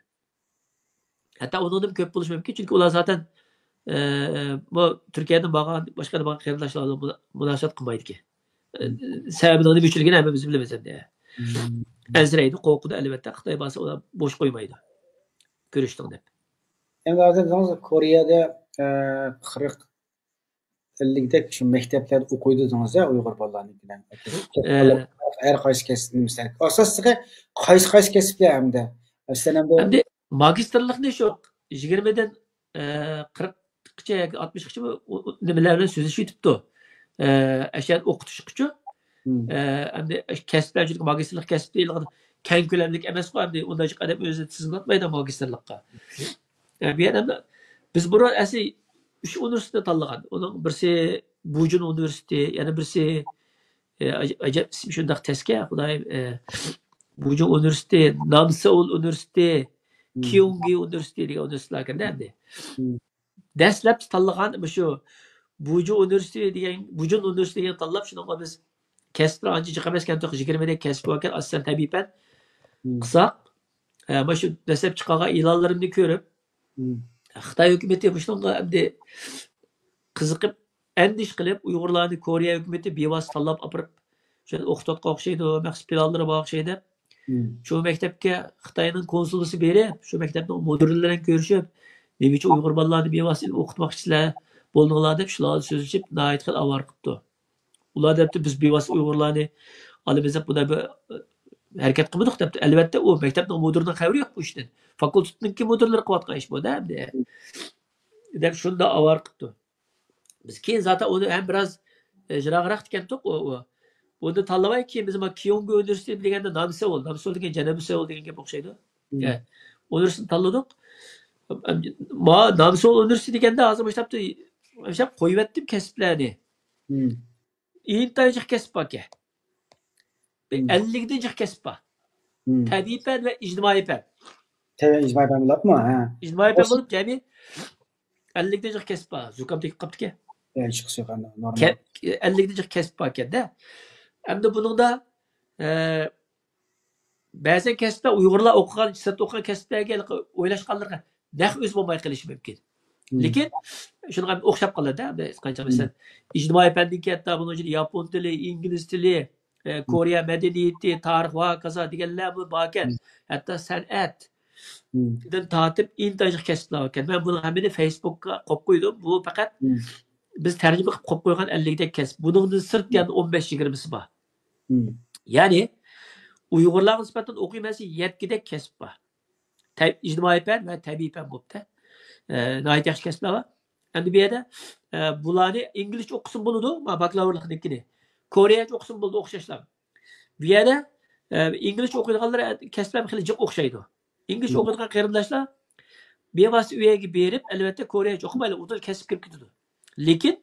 Hatta undan ko'p bo'lishi mumkin, chunki ular zaten bu Turkiyadan bo'lgan boshqa qarindoshlar bilan munosabat qilmaydi. Sababini nima uchunligini hammamiz bilamiz endi. Ansiraydi, qo'rqudi albatta. Xitoy bo'lsa ular bo'sh qo'ymaydi. Ko'rishdim deb. Endi hozir Koreyada 40-50dek shu maktablarda o'qiydi dedingiz-a, Uyg'ur bolalarnikidan. Har qaysi kasbni misol. Asosiy qaysi kasblar hamda. Endi magistrlikni shu 20 dan 40gacha yoki 60gacha nimalar bilan so'zlashib yetibdi. Ashar o'qitishchi. Endi kasblar uchun magistrlik kasb deyilgan keng ko'lamlik emas ku, endi unday qadam o'zi tizimlatmaydi magistrlikka. Biz burada asli 3 üniversite tanlagan. Onun birisi Bujun Üniversitesi, yani birisi acayip ismi şundak teske, Xudayım Bujun Üniversitesi, Namseol Üniversitesi, Kyunggi Üniversitesi degan üniversiteler ekan endi. Dastlab tanlagan şu Bujun Üniversitesi degan tanlab, shunga biz kasblar ancha jiq emas ekan, 20 dek kasb ekan, aslan tabiiy qilsak, mana shu dastlab chiqqan e'lonlarimni ko'rib Xitoy hukumati shunga endi qiziqib, andish qilib, Uyg'urlarni Koreya hukumati bevosita tanlab olib, shuni o'qitayotgan o'xshaydi, maxsus planlari bor o'xshaydi. Shu maktabga Xitoyning konsulisi berib, shu maktabning mudirlari bilan ko'rishib, nima uchun Uyg'ur bolalarni bevosita o'qitmoqchisizlar bo'ldinglar deb shular so'zlashib, nihoyat qilib avar qilibdi. Ular debdi, biz bevosita Uyg'urlarni olamiz deb buni harakat qilmadik debdi. Albatta, u maktabning mudirining xabari yo'q bu ishdan. Fakultetniki mudirlari qilayotgan ish bu debdi. Deb shunda avar qilibdi. Biz keyin zaten onu hem biraz jiroqroq tikkandik u. Buni tanlamay keyin biz Kyunggi Üniversitesi deganda Namseol degan Janubiy Seul degan gap o'xshaydi. Universitetni tanladik. Namseol Üniversitesi deganda hozir boshlab qo'yib etdim kasblarni. İntajih kasb aka. 50 kasb bor. Tabiiy fan va ijtimoiy fan. Ijtimoiy fan bo'ladimi? Ha. Ijtimoiy fan bo'lib, jami 50 kasb bor. Zukam tekib qolibdi-ku. Chiqisi yo'q endi, normal. 50 kasb bor ekanda. Endi buning da ba'zan kasblar Uyg'urlar o'qigan, sirtda o'qigan kasblarga o'ylashganlarga naq o'z bo'lmay qilishi mumkin. Lekin shunga o'xshab qoladi-da. Qancha masalan, ijtimoiy fanninki hatto buning ichida yapon tili, ingliz tili, Koreya madaniyati, tarix va kaza deganlar bor ekan. Hatto san'at dan tortib intajih kasblar ekan. Men buni hammani Facebookga qo'yib qo'ydim. Bu faqat biz tarjima qilib qo'yib qo'ygan 50 dek kasb. Buningdan sirt yana 15-20si bor. Ya'ni Uyg'urlarga nisbatan o'qiymasi 7 dek kasb bor. İctimai fan va tabiiy fan bo'libdi. Nihoyat yaxshi kasblar bor. Endi bu yerda bularni inglizcha o'qisin bo'ladi, bakalavrliknikini. Koreyacha o'qisin bo'ldi, o'xshashlar. Bu yerda inglizcha o'qiydiganlar kasblar xili jiq o'xshaydi. Inglizcha o'qiydigan qarindoshlar bevosita uyaga berib, albatta Koreyacha o'qimaydi, u kasb kirib ketadi. Lekin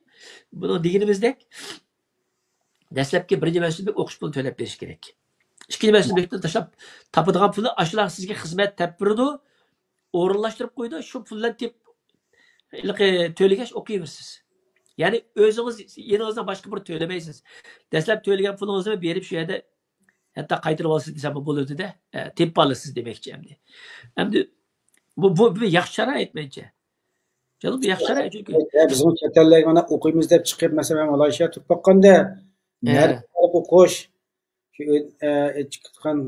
buni deganimizdek dastlabki birinchi mas'ullik o'qish pulini to'lab berish kerak. Ikkinchi mas'ullikni tashlab topadigan pulni ashlar sizga xizmat tap beradi, o'rinlashtirib qo'ydi, shu pullarni deb to'lagach o'qiyversiz. Ya'ni o'zingiz yeningizdan boshqa bir to'lamaysiz. Dastlab to'lagan pulingizni berib shu yerda Hatta qaytırıp alsın desem bo'ladi da, tepib olasiz demoqchi endi. Endi bu bir yaxshi sharoit mencha. Canım bu yaxshi sharoit chunki. Bizim chet ellarga mana o'qiymiz deb chiqib, masalan, Malayziya turib boqqanda, o'qish, shu chiqqan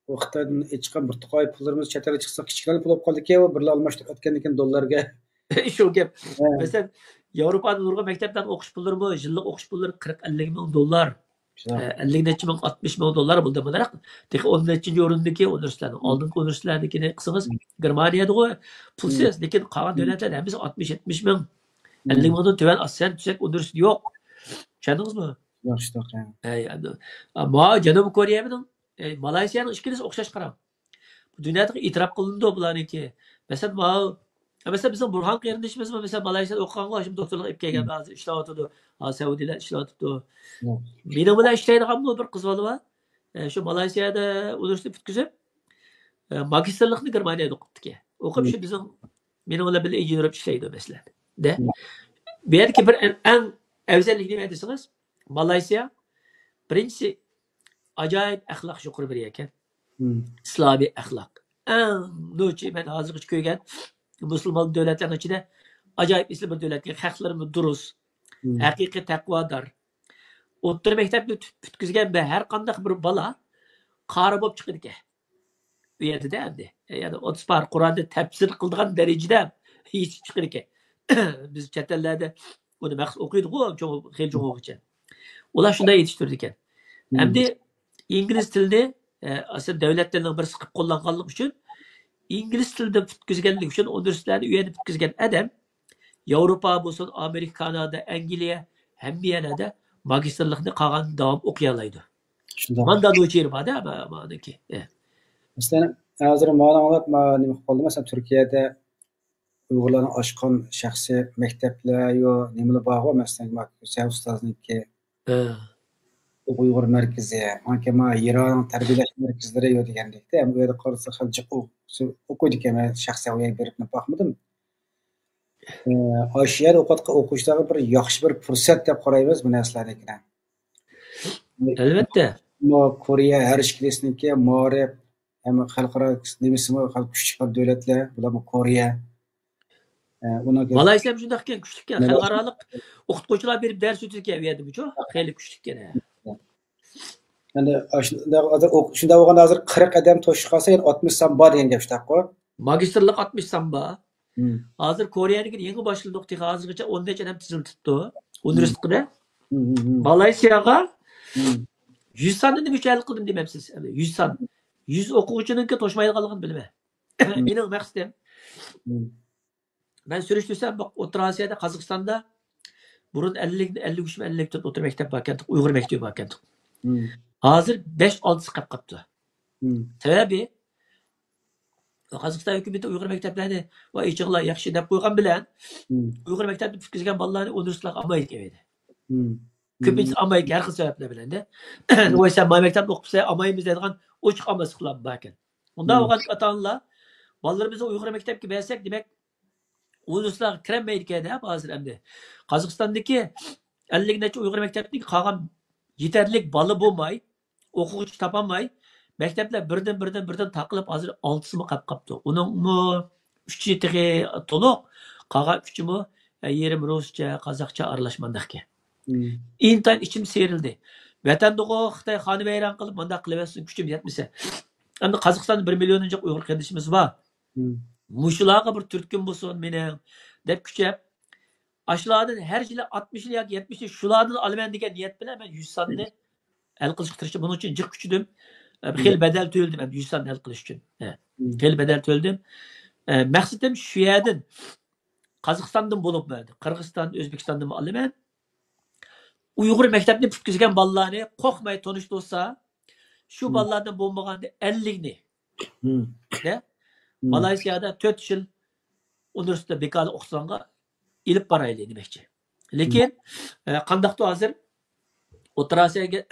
vaqtdan chiqqan bir to'qay pullarimiz chet elga chiqsa kichkina pul bo'lib qoldi-ku, birla almashtirib o'tgandan keyin dollarga. Shu gap. Masalan, Yevropada nurg'un maktabdan o'qish pullari bu, yillik o'qish pullari 40-50 ming dollar. 50 necha ming, 60 ming dollar bo'ldi bunaqa. Tek 10-chi o'rindagi universitetlarning, oldingi universitetlarnikini qilsangiz, Germaniyada pulsiz, lekin qolgan davlatlarda hammasi 60-70 ming, 50 mingdan tuvan aslan tusak universitet yo'q. Tushundingizmi? Yaxshi to'g'ri. Ammo Janubiy Koreya bilan Malayziyaning ikkilisi o'xshash qarang. Dunyoda e'tirof qilindi bularniki. Masalan, bizim Burhan qarindishimiz mesela Malayziyada o'qigan, şimdi doktorlik olib kelgan, hozir ishlayotdi. Saudiyada ishlayotdi. Mening bilan ishlaydigan bir qiz bola bor. Shu Malayziyada universitet bitkizib, magistrlikni Germaniyada o'qibdi. O'qib shu bizim mening bilan birga injener bo'lib ishlaydi masalan. De. Bu yerga bir eng afzallik nima desangiz, Malayziya birinchisi ajoyib axloq yuqori bir ekan. İslamiy axloq. No'chi men hozirgacha ko'rgan Müslüman devletlerin içinde acayip isli bir devletler, haklarımız duruz, hakiki takvadar. O'rta maktabni bitkizgan har qanday bir bola qari bo'lib chiqadi ekan. Bu yerda endi. Ya'ni 30 par Qur'onni tafsir qilgan darajada hech chiqadi ekan. Biz chet ellarda uni maxsus o'qiydi-ku, xil cho'g'icha. Ular shunday yetishtirdi ekan. Endi ingliz tilini asl davlatlarning birisi qilib qo'llanganlik uchun İngiliz tilida bitkizganlik uchun universitetlarni u yerda bitkizgan adam Yevropa bo'lsin, Amerika, Kanada, Angliya hamma yerlarda magistrlikni qolgan davom o'qiy oladi. Shunday. Manda no'chir borda, maniki. Masalan, hozir ma'lumot nima qoldi? Masalan, Turkiyada Uyg'urlarning ochgan shaxsiy maktablar yo nimalar bor, masalan, Sa'd ustozniki Uyg'ur markazi, manki Iron tarbiyalash markazlari yo degandekda, ham bu yerda qolsa xaljiq o'qiydi ekan, men shaxsan u yerga berib boqmadim. Oshiya o'qishlarga bir yaxshi bir fursat deb qaraymiz bu narsalarga. Albatta. Koreya har ikkisiniki ma'rif, ham xalqaro nimasimi, kuchli davlatlar, bular bu Koreya. Malayziya ham shunday ekan, kuchli ekan, xalqaroliq o'qituvchilar berib dars o'tayotgan bu yerda bu-ku, xeyli kuchli ekan. Yani shunda bo'lganda hozir 40 odam to'shib qolsa, 60 son bor degan gap shunaqa. Magistrlik 60 son bor. Hozir Koreyadagi yangi boshlandik, hozirgacha 10 necha odam tizilibdi universitetda. Malayziyaga 100 sonni nima uchun qildim demamsiz? 100 son. 100 o'quvchininki to'shmaydiganligini bilmayman. Mening maqsadim ben sürüştürsem bak O'rta Asiyada Qozog'istonda burun 53-54 o'rta maktab bor ekan, Uyg'ur maktabi bor ekan. Hozir 5-6 qilib qolibdi. Sababi Qozog'iston hukumati Uyg'ur maktablarini va ichinglar yaxshi deb qo'ygan bilan Uyg'ur maktabini bitkizgan bolalarni universitetlarga olmay keldi. Ko'pincha olmay har xil sabablar bilan-da. O'ysa maktabda o'qibsa olmaymiz deydigan ochiq olmasliklar bor ekan. Unda o'qigan ota-onalar bolalarimizni Uyg'ur maktabga bersak, demak universitetlarga kirmaydi ekan hozir endi. Qozog'istondagi 50 necha Uyg'ur maktabining qolgan yetarlik bola bo'lmay, o'quvchi topolmay, maktablar birdan taqilib hozir 6simi qolib qolibdi. Uningmi 3 tig'i to'liq, qolgan 3mi yerim ruscha, qozoqcha aralashmandaqki. Intayin ichim serildi. Vatanda Xitoy xonavayron qilib, bunda qilaversin, kuchim yetmasa. Endi Qozog'istonda 1 millioncha Uyg'ur qarindishimiz bor. Muşulağa bir Türk'ün bulsun benim dep küçep. Aşılardan her yılı 60 yoki 70 şulardan alımen degan niyet bilan ben 100 sonni el qilish tirishdim. Bunun için jiq küçüdüm. Xil bedel töldüm ben 100 sonni el qilish uchun. Xil bedel töldüm. Maqsadim shu yerdan Qozog'istondan bo'lib berdi. Qirg'iziston, O'zbekistondan alımen. Uyg'ur maktabini bitkizgan bolalarni qo'rqmay tanishtirsa, shu bolalardan bo'lmaganda 50 ni. Ne? Malaysiyada 4 yıl universitede bekarlı oxusanga ilip baraylı demekçi. Lekin qandaqda hozir O'rta Osiyoga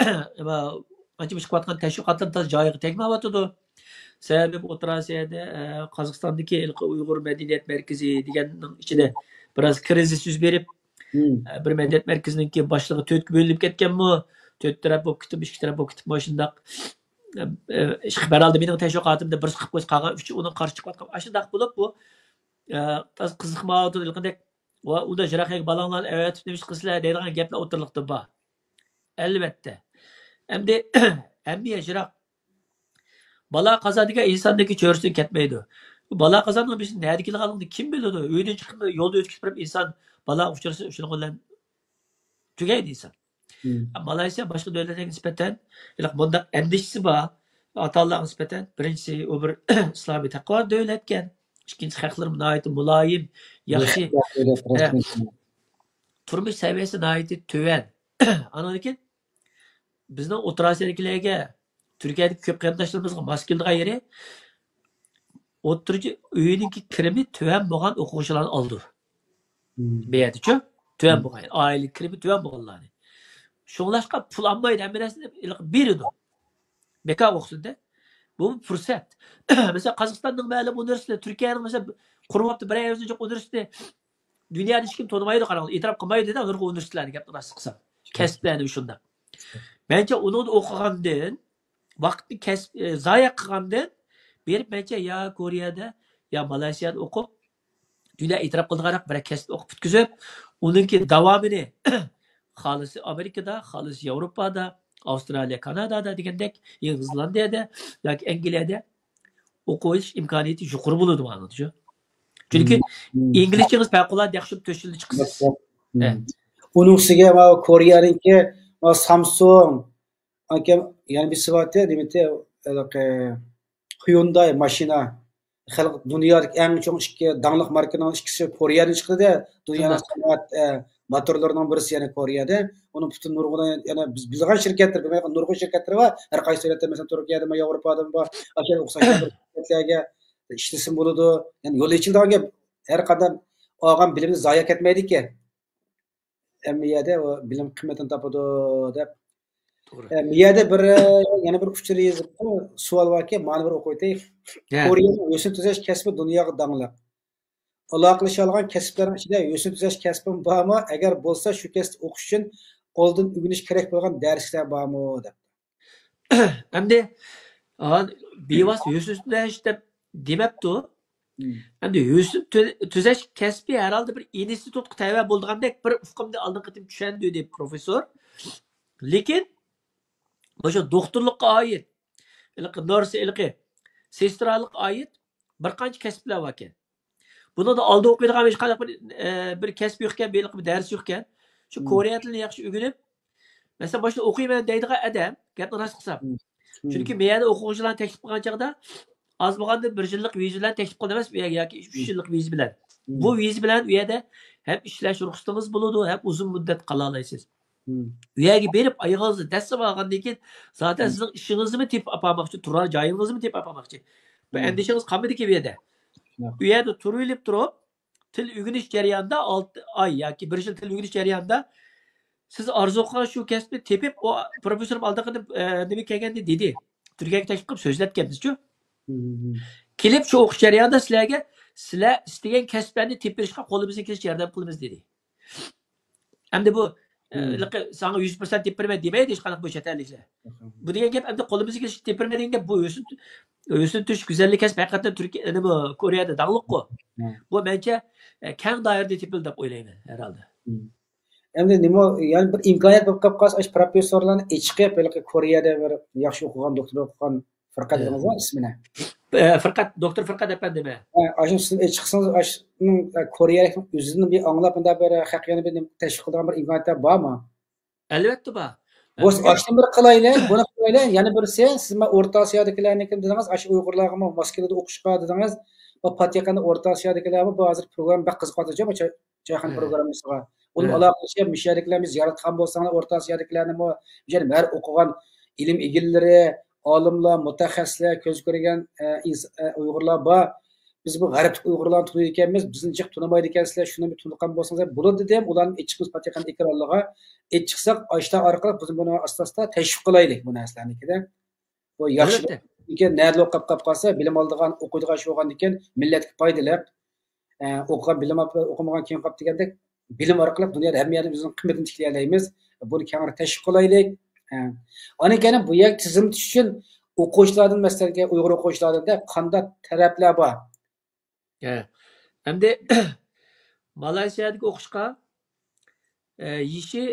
ancha chiqayotgan tashviqotlar tez joyiga tegmayotdi. Sababi O'rta Osiyoda Qozog'istondagi Uyg'ur madaniyat markazi deganning ichida biroz krizis yuz berib, bir madaniyat markazininki boshlig'i 4 ga bo'linib ketganmi? 4 taraf bo'lib ketib, 2 taraf bo'lib ketib, shundaq xabar oldi mening tashviqotimda bir chiqib qo'yib qolgan uch uni qarshi chiqayotgan ashundaq bo'lib bu qiziqmayotgandek va unda jiraqaga balonlar avatib nima ish qilsizlar deydigan gaplar o'tirliqda bor albatta endi hamma jiroq balo qazo degan insonniki cho'rsin ketmaydi balo qazoni biz nada kelganligini kim biladi uydan chiqib yo'lda o'tkazib turib inson balo uchrasa shuning bilan tugaydi inson Malayziya boshqa davlatlarga nisbatan bunday andishisi bor ota-onalarga nisbatan birinchisi u bir islomiy taqvo davlatgan ikkinchi haqlar muloyim yaxshi turmush saviyasi tuvan andan keyin bizning o'rta Osiyodagilarga Turkiyadagi ko'p qarindoshlarimizga mos keladigan yeri o'ttirchi uyiniki kirimi tuvan bo'lgan o'quvchilarni oldi bu yerdachu tuvan bo'lgan oila kirimi tuvan bo'lganlarni Şunlaşqa pul almaydı, hem birisini beridi. Bekar okusun bu fırsat. Mesela Kazakistan'ın ma'lum üniversitesi, Türkiye'nin mesela kuruluptu bir ay önce üniversite dünyada hiç kim tanımaydı karanlık. İtiraf kılmaydı da onların üniversitelerine yaptı nasıl kısa. Kesiplerini şunda. Bence onu da okugandan, vakti zayi kılgandan berip bence ya Kore'de ya Malezya'da okup dünya itiraf kıldıkarak bir kesip okup bitkizip onunki devamını Xalisi Amerika'da, xalisi Avrupa'da, Avustralya, Kanada'da degandek, Yeni Zelandiya'da yoki Angliya'da o'qish imkoniyati yuqori bo'ladi ma'noda. Chunki inglizchangiz favqulodda yaxshi to'shilib chiqasiz. Uning ustiga Koreyaniki Samsung, ya'ni bir sifatda demakki Hyundai mashina xalq dunyodagi eng chong ikki dangliq markaning ikkisi Koreyadan chiqdi-da, dunyoning sanoat motorlarının birisi yani Kore'de. Onun bütün nurguna yani bizden şirketler, bilmeyen nurgun şirketleri var. Her kayısı devlette mesela Türkiye'de mi, Avrupa'da mı var? Aşağı oksaşan şirketlerge işlesin buludu. Yani yolu içinde her kadar ağam bilimini zayak etmeydi ki. Emniyede o bilim kıymetini tapudu dep. Emniyede bir yani bir uçları yazıp sual var ki mani bir okuytayım. Kore'nin ösün tüzeş kesimi dünyaya dağılır. Aloqalashadigan kasblarning ichida yo'sin tuzash kasbim bormi? Agar bo'lsa, shu kasb o'qish uchun oldin o'rganish kerak bo'lgan darslar bormi deb. Endi bevos yo'sin tuzash deb demabdi. Endi yo'sin tuzash kasbi herhalde bir institutga tayyor bo'lgandek bir ufqimda oldin qitim tushandi deb professor. Lekin o'sha doktorlikqa oid, ilqi sestralik oid bir qancha kasblar bor ekan. Bunda da aldı okuyduğum bir kesbi yokken, bir ders yokken, şu Kore tilini yaxshi öğrenip, mesela başta okuyayım deydiği adam, gapni rast qilsam. Çünkü meyada o'quvchilarni teklif qilgan chaqda az bo'lganda 1 yillik viza bilan teklif qildi emas, yoki 3 yillik viza bilan. Bu viza bilan u yerda hem ishlash ruxsatingiz bo'ladi, hem uzun muddat qala olasiz. U yerga berib oyog'ingizni dastlab olgandan keyin zaten sizning ishingizni tepib olmoqchi, turar joyingizni tepib olmoqchi. Bu endishingiz qolmaydiki bu yerda. Bu yerda turib turib til o'rganish jarayonida 6 oy yoki 1 yil til o'rganish jarayonida siz orzu qilgan shu kasbni tepib o professorim aldaqada nima kelganda dedi. Turkiyaga taklif qilib so'zlatganmiz-ku. Kelib shu o'qish jarayonida sizlar istagan kasblarni tepirishga qo'limizdan kelishcha yordam qilamiz dedi. Endi bu sana 100% tepirma demaydi hech qanaqa bu chetliklar. Bu degan gap endi qo'limizga kelishcha tepirma degan gap bu Ösün tuş güzellik kesme hakikaten Türkiye'de bu Kore'de dağlık ko. Bu bence keng dairede tipil de oylayın herhalde. Endi nima yani bir imkoniyat bo'lib qolib qolsa ash professorlarni ichqib Kore'da bir yaxshi o'qigan doktor o'qigan Firqat deganlar ismini. Doktor Firqat efendimi. Ashun siz chiqsangiz ashning Kore'lik o'zini bir anglab bunda bir haqiqatan bir tashviq qilgan bir imkoniyat bormi? Albatta bor. Bu aşkın bir kılayla, bunu kılayla, yani birisi siz Orta Asya'dakilerini kim dediniz, aşı Uygurlarga Moskvada o'qishga dediniz, bu Patyakanda Orta Asya'dakilerni bu hozir program bak qiziqatacak, bu Jahon programmasiga. Onun aloqalashib, mishariklarini ziyorat bo'lsangiz, Orta Asya'dakilerni bu har o'qigan ilm egillari, olimlar, mutaxassislar, ko'z ko'rgan Uygurlar bor. Biz bu g'arb Uygurlarni tunuydi ekanmiz, bizni jiq tunamaydi ekansizlar, shuni bir tunuqqan bo'lsangiz bo'ladi deb, ularni ichimiz Patyakanda ekranlarga chiqsak, ashta orqali biz buni asosda tashviq qilaylik bu narsalarnikida. Bu yaxshi ekan, nada o'qib qolsa, bilim oldigan, o'qiydigan shu bo'lgan ekan, millatga foydali. O'qigan bilim o'qimagan keyin qolib degandek, bilim orqali dunyoda hamma yerda bizning qiymatini tiklaylaymiz. Buni kengaytirib tashviq qilaylik. Ana keyin bu yer tizim uchun o'quvchilardan masalan Uyg'ur o'quvchilardan qanday talablar bor? Hamda Malayziyadagi o'qishga yoshi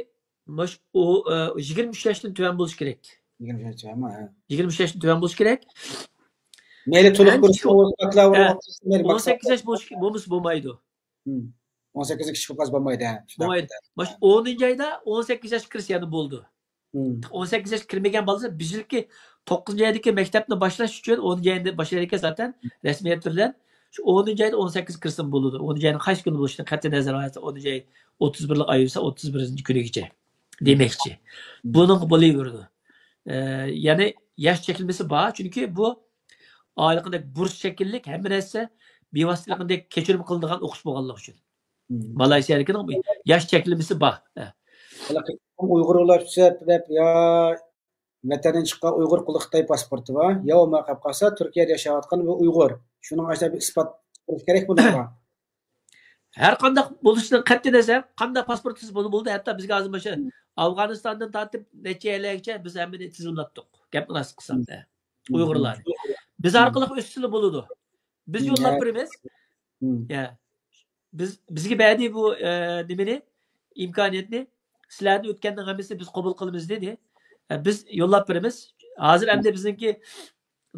23 yoshdan tuvan bo'lishi kerak. 23 yoshdan tuvan bo'lishi kerak. Mayli to'liq ko'rsa 18 yosh bo'lmaydi. 18 kishi bo'lsa bo'lmaydi. Bo'lmaydi. Mana 10-oyda 18 yosh kirsa bo'ldi. 18 yosh kirmagan bo'lsa bizilki 9-oydagi maktabni boshlash uchun 10-oyda boshlaydi ekan zaten rasmiyat bilan. Shu 10-oyda 18 kirsin bo'ladi. 10-oyning qaysi kuni bo'lishidan qat'iy nazar olsa 10-oy 31 oy bo'lsa 31-kunigacha demakchi. Buning bo'laverdi. Ya'ni yosh chekilmasi bor, chunki bu oilaqidak burs shakillik hamma narsa bevositalik kechirim qilinadigan o'qish bo'lganligi uchun. Malayziyalikning yosh chekilmasi bor. Uyg'urlar deb yo vatandan chiqqan Uyg'ur quli Xitoy pasporti bor, yo maqab qolsa Turkiyada yashayotgan bu Uyg'ur. Shuning aslida bir isbot qilish kerak bunga. Har qanday bo'lishidan qat'iy nazar, qanday pasportingiz bo'ldi, hatto bizga hozir mana Afg'onistondan tortib necha yillargacha biz hammani tizimlatdik. Gapni rost qilsam-da. Uyg'urlar. Biz orqali o'sishli bo'ladi. Biz yo'llab beramiz. Bizga badi bu nimani imkoniyatni sizlarni o'tgandan hammasi biz qabul qilamiz dedi. Biz yo'llab beramiz. Hozir hamda bizniki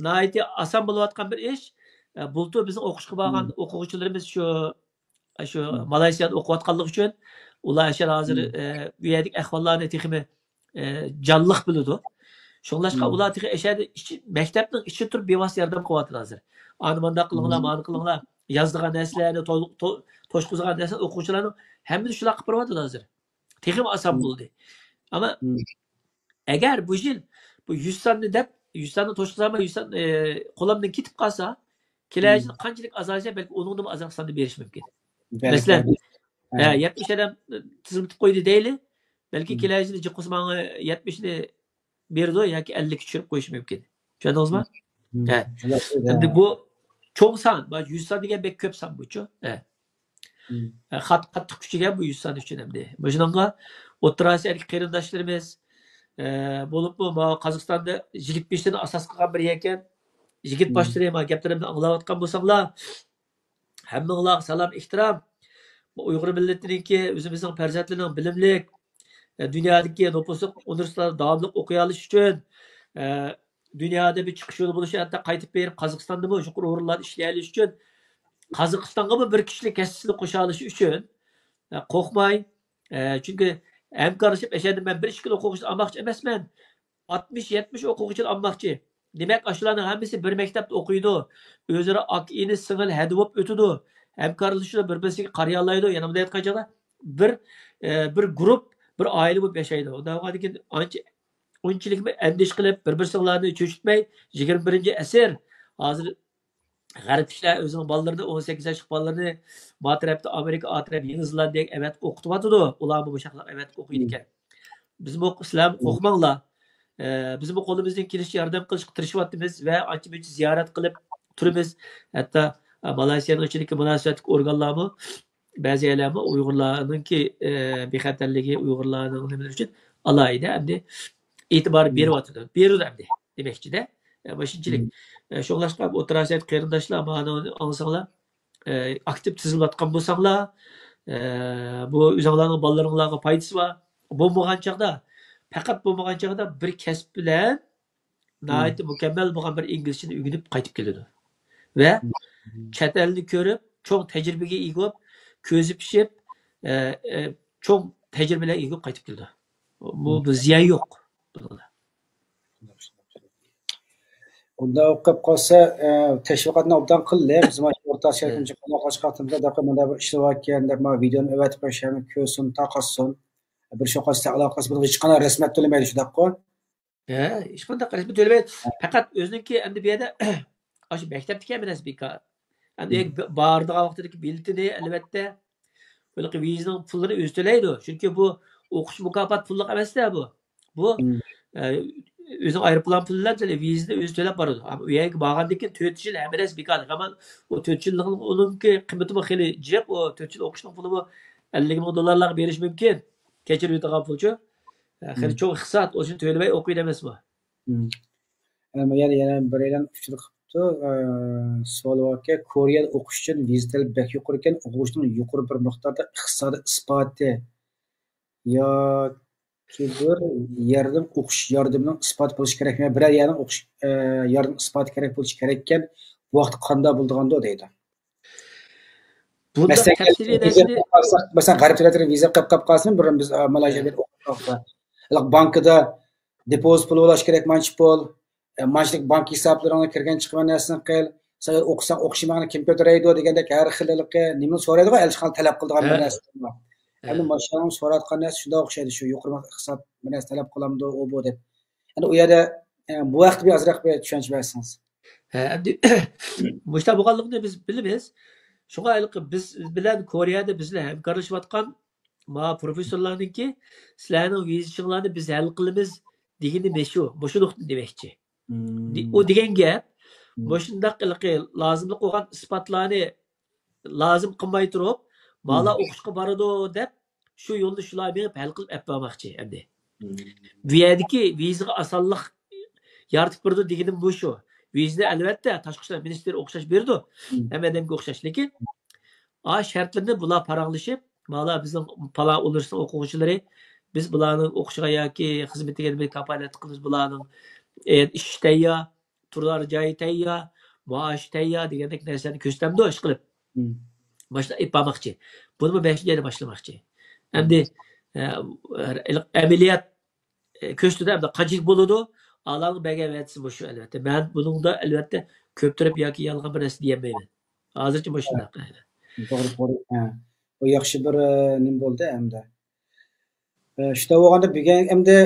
nihoyatda oson bo'layotgan bir ish. Bultu bizning o'qishga borgan o'quvchilarimiz shu Malayziyada o'qiyotganligi uchun ular hozir bu yerlik ahvollarni texmi jonliq biladi. Shunlashqa ular maktabning ichida turib bevosita yordam qilyapti hozir. Ani manda qilinglar, mani qilinglar. Yozdigan narsalarni, to'shqizgan narsa o'quvchilarning hammasi shular qilib beryapti hozir. Texmi oson bo'ldi. Ammo agar bu yil bu 100 sonni deb 100 sonni to'shqizamay 100 son qo'limdan ketib qolsa, kelajak qanchalik azalsa balki uningdan azroq sonni berish mumkin. Masalan, 70 odam tizimtib qo'ydi deyli, balki kelajakda jiqosmani 70 ni berdi yoki 50 tushirib qo'yish mumkin. Tushundingizmi? Endi bu cho'ng son, 100 son degan bek ko'p son bu-chu. Qattiq kuchiga bu 100 son uchun hamda. Bunga O'rta Osiyodagi qarindoshlarimiz bo'lib bu Qozog'istonda yigit beshini asos qilgan bir ekan. Yigit boshlari ham gaplarimni anglayotgan bo'lsanglar, hammanglar salom ehtirom. Uyg'ur millatiniki o'zimizning farzandlarining bilimlik dunyodagi nüfusi universitetlarda davomli o'qiy olish uchun dunyoda bir chiqish yo'li bo'lishi hatto qaytib berib Qozog'istonda bu yuqori o'rinlarda ishlay olish uchun Qozog'istonga bir kishilik kasbini qo'sha olish uchun qo'rqmay, chunki hamkorlashib yashadim men bir ikki o'quvchi olmoqchi emasman. 60-70 o'quvchilar olmoqchi. Demak, shularning hammasi bir maktabda o'qiydi. O'zaro aka-ini singil hadi bo'lib o'tadi. Hamkorlashib bir-biriga qariya oladi. Yana bunday aytgancha bir guruh, bir oila bo'lib yashaydi. Undan keyin unchalik andish qilib, bir-birlarini cho'chitmay 21-asr hozir g'arbliklar o'zining bolalarini 18 yoshli bolalarini bu tarafda Amerika, o taraf Yangi Zelandiyaga avat o'qityapti. Ular bu shaxlar avat o'qiydi ekan. Biz bu islam qo'rqmanglar. Biz bu qo'limizdan kelishicha yordam qilishga tirishyapmiz va ancha-muncha ziyorat qilib turibmiz. Hatto Malayziyaning ichidagi munosabatli organlarmi ba'zi yerlarmi Uyg'urlarningki bexatarligi, Uyg'urlarning nima uchun alohida endi e'tibor beryapti. Beradi demakchi-da. Shunchalik. Shunlashqa O'rta Osiyo qarindoshlar mana ansanglar aktiv tizilayotgan bo'lsanglar, bu o'zinglarning bolalaringlarga foydasi bor. Bo'lmagan chaqda faqat bo'lmagan chaqda bir kasb bilan nihoyatda mukammal bo'lgan bir inglizchani o'rganib qaytib keladi. Va chet elni ko'rib, cho'ng tajribaga ega bo'lib, ko'zi pishib, cho'ng tajribalarga ega bo'lib qaytib keladi. Bu ziyon yo'q. Unda o'qib qolsa, tashviqotni obdan qildi. Biz mana O'rta Osiyo qanday chiqatimizda mana bu ishlayotgan deb mana videoni avatib qo'yishni ko'rsin, taqassin. Bir shu qasda aloqasi bilan hech qanday rasmiyat to'lamaydi shundaqku. Hech qanday rasmiyat to'lamaydi. Faqat o'ziniki endi bu yerda shu maktabdagi emas bekor. Endi bordigan vaqtdagi biltini albatta bunaqa vizaning pulini o'zi to'laydi. Chunki bu o'qish mukofot pulliq emas-da bu. Bu o'zing aeroplan pullarni vizani o'zi to'lab boradi. U yerga borgandan keyin 4 yil hammas bekor. Hamma o 4 yillik uningki qiymati xeli jiq, o 4 yil o'qishning puli bu 50 ming dollarlarga berish mumkin. Kechirib yutgan pulchi. Xeli cho'q iqtisod o'sha to'lamay o'qiydi emasmi? yana bir e'lon uchirib qilibdi. Slovakiya Koreyada o'qish uchun viza talabi bek yuqori ekan, o'quvchining yuqori bir miqdorda iqtisodiy isboti yoki bir yerdan o'qish yordamining isboti bo'lishi kerak. Biror yerdan o'qish yardım isboti kerak bo'lishi kerak ekan, bu vaqt qanday bo'ldigandi deydi. Bunda Mesela garip devletlerin vize qilib qolsin, bir biz Malayziyada o'qib bankada depozit pul bo'lish kerak, manchi pul, manchilik bank hisoblaringga kirgan chiqqan narsani qil. Sen o'qisang o'qishmagani kim ko'taraydi degandek har xillikqa nima so'raydi-ku, elchixona talab qiladigan bir narsa. Endi mashhurning so'rayotgan narsa shunday o'xshaydi, shu yuqori hisob bilan talab qilamdi u bu deb. Endi u yerda bu vaqt bir ozroq bir tushuncha bersangiz. Endi mushta bo'lganligini biz bilamiz. Şuna biz bilen Kore'de bizle hamkarlaşıyotgan ma profesörlarınki sizlerning vizitçilarni biz hal qilamiz degani meşu, boşu nuqta demekçi. O degan gap, boşundaq lazımlık olan ispatlarni lazım qilmay turib, bala o'qishga boradi deb shu yo'lda shular berib hal qilib apmoqchi endi. Bu yerdagi vizaga osonlik yaratib berdi deganim bu shu. Vizni albatta tashqi ishlar ministri o'xshash berdi. Hamma odamga o'xshash, lekin shartlarni bular paranglashib, mana bizning pala universitet o'quvchilari biz bularning o'qishiga yoki xizmatiga bir kafolat qilamiz, bularning ish tayyor, turlar joyi tayyor, maosh tayyor degandek narsani ko'rsatamdi ish qilib. Boshla ipamoqchi. Buni beshligida boshlamoqchi. Endi amaliyot ko'rsatdi, endi qanchalik bo'ladi? Allah'ın begevetsi bu şu elbette. Ben bunun da elbette köptürüp yoki yalğın bir narsa diyemeyim. Hazırca boşuna. Doğru. O yaxshi bir nim bo'ldi hamda. Shunda bo'lganda bugun hamda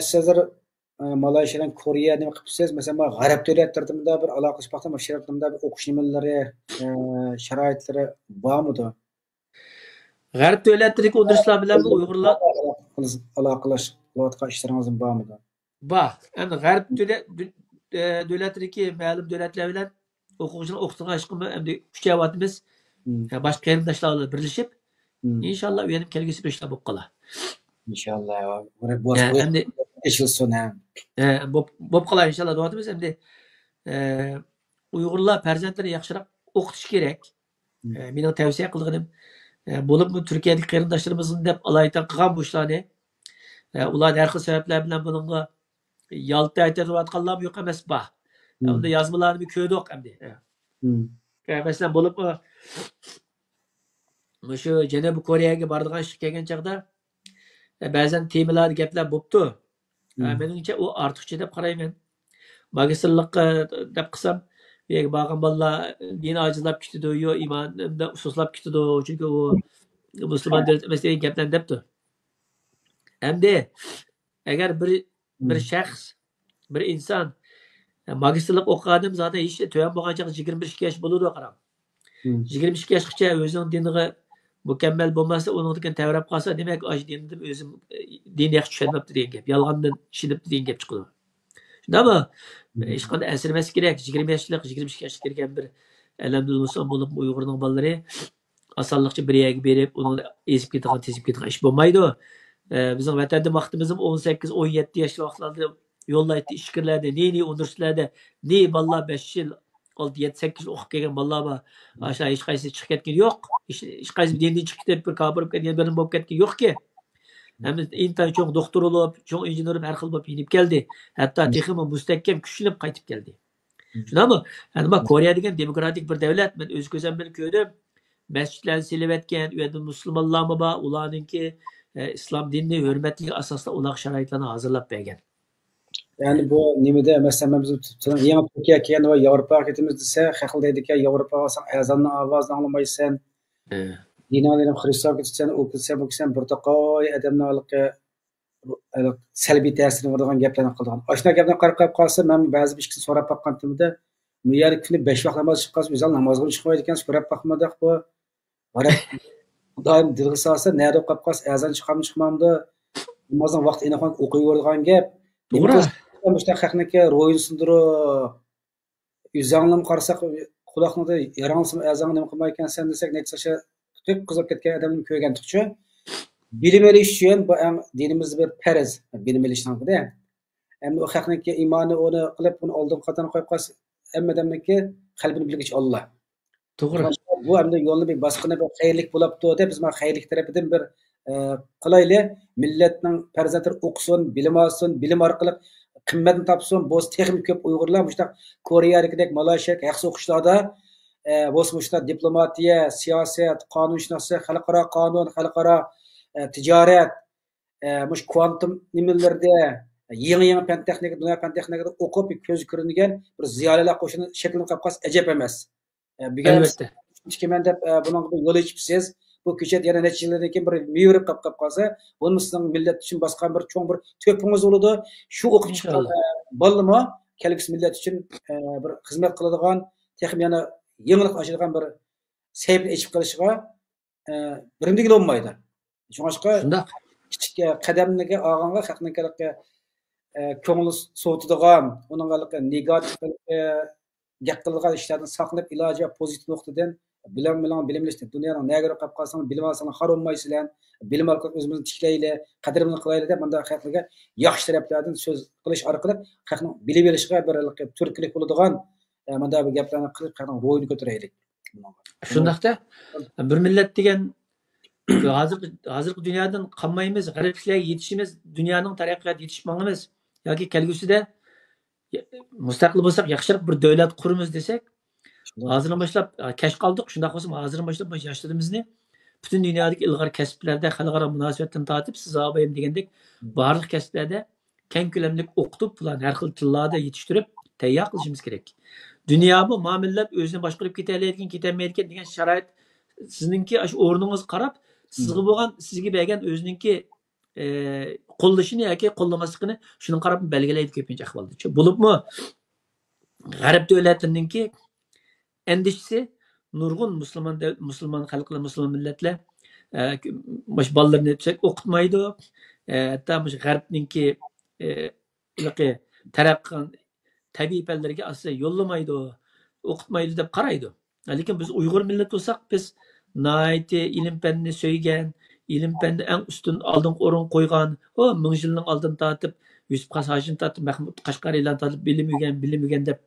sizlar Malayziyadan Koreya nima qilibsiz? Masalan, g'arb davlatlarida bir aloqasi paxta mashg'ulotlarida bir o'qish nimalari, sharoitlari bormidi? G'arb davlatlarida o'qiishlar bilan Uyg'urlar aloqalashayotgan ishlaringiz bormidi? Bak, yani garip devletleri ma'lum devletler bilen o'quvchilar o'qitgan ishqimi endi kuchayapmiz. Boshqa qarindoshlarla birlashib, inshaalloh uyanib kelgusi ishlar bo'lib qolar. Inshaalloh. Endi ishilsin ham. Bo'lib qolar inshaalloh deyapmiz. Endi Uyg'urlar farzandlarini yaxshiroq o'qitish kerak. Mening tavsiya qilganim bo'lib bu Turkiyadagi qarindoshlarimizni deb alaydan qilgan bu ishlarni ular har xil sabablar bilan bunga yalta aytayotganlar yo'q emas bor. Unda yozmalarni ko'rdik endi. Masalan bo'lib shu Janubiy Koreyaga boradigan ish kelgan chaqda ba'zan temalar gaplar bo'pti. Meningcha u ortiqcha deb qarayman. Magistrlikqa deb qilsam, yerga borgan bolalar din ojizlab ketadi, yo iymonda ususlab ketadi, chunki u musulmon davlat emas degan gaplarni debdi. Endi agar bir shaxs, bir inson magistrlik o'qiganim zaten hech to'yan bo'lgancha 22 yosh bo'ladi qarang. 22 yoshgacha o'zining diniga mukammal bo'lmasa, uningdan tavrab qolsa, demak, dinni o'zim dinni yaxshi tushunmabdi degan gap, yolg'ondan ishonibdi degan gap chiqadi. Shundami? Hech qanday asirmas kerak. 20 yoshlik, 22 yoshga kirgan bir alamdil musulmon bo'lib Uyg'urning bolalari osonlikcha bir yerga berib, uni ezib ketadigan, tezib ketadigan ish bo'lmaydi. Bizim vatanda vaqtimizim 18-17 yoshli vaqtlarda yo'llaydi ishkirlarda, ne universitetlarda, ne bolalar 5 yil, 6-7-8 o'qib kelgan bolalar bor. Aşağı hech qaysi chiqib ketgan yo'q. Hech qaysi dindan chiqib ketib bir kofir bo'lib ketgan, bir bo'lib ketgan yo'q-ki. Hamma intan cho'ng doktor bo'lib, cho'ng injener bo'lib har xil bo'lib yinib keldi. Hatto texnik mustahkam kuchlanib qaytib keldi. Shunami? Endi bak Koreya degan demokratik bir davlat, men o'z ko'zim bilan ko'rdim. Masjidlarni silavatgan, u yerda musulmonlarmi bor, ularningki islom dinini hurmatli asosda ular sharoitlarni hozirlab bergan. Yani bu nimede mesela biz yangi Turkiya kelgan va Yevropaga ketamiz desa, xalqdaydiki Yevropaga olsang azonni ovozini anglamaysan. Dinolarni Xristoga ketsan, bu ketsan bir taqoy odamlarga salbiy ta'sir qiladigan gaplarni qilgan. Oshna gapdan qarab qolsa, men ba'zi bir ishni so'rab boqqanimda, bu yer kuni 5 vaqt namoz chiqqan, o'zal namozga chiqmaydi ekan, so'rab boqmadik bu. Doim dilg'isa nerede o'qib qolsa, azon chiqamdi. Namozning vaqti aniq o'qiyvergan gap. To'g'ri. Mustaqillikka ro'yin sindirib, yuzanglim qarasak, quloqni yarangsim azon nima qilmay ekansan desak, nechta qizib ketgan odamni ko'rgan uchun bilim olish uchun bu ham dinimizda bir farz, bilim olishdan. Endi o xalqniki iymoni onu qilib, uni oldin qatana qo'yib qo'ysa, hammadamniki qalbini bilgich Allah. To'g'ri. Bu endi yo'lni bir boshqani bir xayrlik bo'libdi deb biz mana xayrlik tarafidan bir qilayli. Millatning farzandlari o'qisin, bilim olsin, bilim orqali qimmatni topsin. Bu texnik ko'p Uyg'urlar mushta Koreyadagidek, Malayziyadagi haqsiz o'qishlarda mushta diplomatiya, siyosat, qonunshunoslik, xalqaro qonun, xalqaro tijorat, mush kvantum nimalarda yangi fan texnika, dunyo fan texnikada o'qib ko'z ko'ringan bir ziyolilar qo'shini shaklini qilib qolsa ajab emas. Albatta. Kimen deb bunun yo'l ochibsiz. Bu ko'chat yana necha yildan keyin bir miyirib qolib qolsa, buni sizning millat uchun boshqa bir cho'ng bir to'pingiz bo'ladi. Shu o'qib chiqqan bolalama kelgusi millat uchun bir xizmat qiladigan, texnik yana yangilik ochadigan bir sayt ochib qolishiga birindiga bo'lmaydi. Shunga kichik qadamlarga olganga haqnikilikka ko'ngil sovutadigan, uningga negativ gap qilgan ishlardan saqlab iloji pozitiv nuqtadan bilimlashdi. Dunyoning nagara qolib qolsang, bilim olsang xor bo'lmaysizlar. Bilim orqali o'zimizni tiklayli, qadrimini qilayli deb bunda xalqlarga yaxshi taraflardan so'z qilish orqali xalqning bilib olishiga bir turkilik bo'ladigan bunda bu gaplarni qilib xalqning ro'yini ko'taraylik. Shundaqda bir millat degan hozirgi dunyodan qolmaymiz, g'arbliklarga yetishimiz, dunyoning taraqqiyotga yetishmoqimiz yoki kelgusida mustaqil bo'lsak, yaxshiroq bir davlat quramiz desak, hozirdan boshlab kech qoldik. Shunday bo'lsa, hozirdan boshlab yoshlarimizni butun dunyodagi ilg'or kasblarda, xalqaro munosabatdan tortib, siz obayim degandek, barliq kasblarda keng ko'lamli o'qitib, bularni har xil tillarda yetishtirib, tayyor qilishimiz kerak. Dunyo bu muomillar o'zini boshqarib ketalayotgan, ketamayotgan degan sharoit sizningki shu o'rningizga qarab, sizga bo'lgan, sizga bergan o'ziningki qo'llashini yoki qo'llamasligini shuni qarab belgilaydi ko'pincha ahvolda. Bo'libmi g'arb davlatlarininki endişisi nurg'un musulmon xalqlar, musulmon millatlar mush bolalarni o'qitmaydi. Hatto mush g'arbninki taraqqiyot tabiiy fanlarga asla yo'llamaydi, o'qitmaydi deb qaraydi. Lekin biz Uyg'ur millat bo'lsak, biz nayti ilm fanni söygan, ilm fanni eng ustun oldin o'rin qo'ygan, o ming yilning oldin tortib, Yusuf Qasashim tortib, Mahmud Qashqariylar tortib bilim o'rgan deb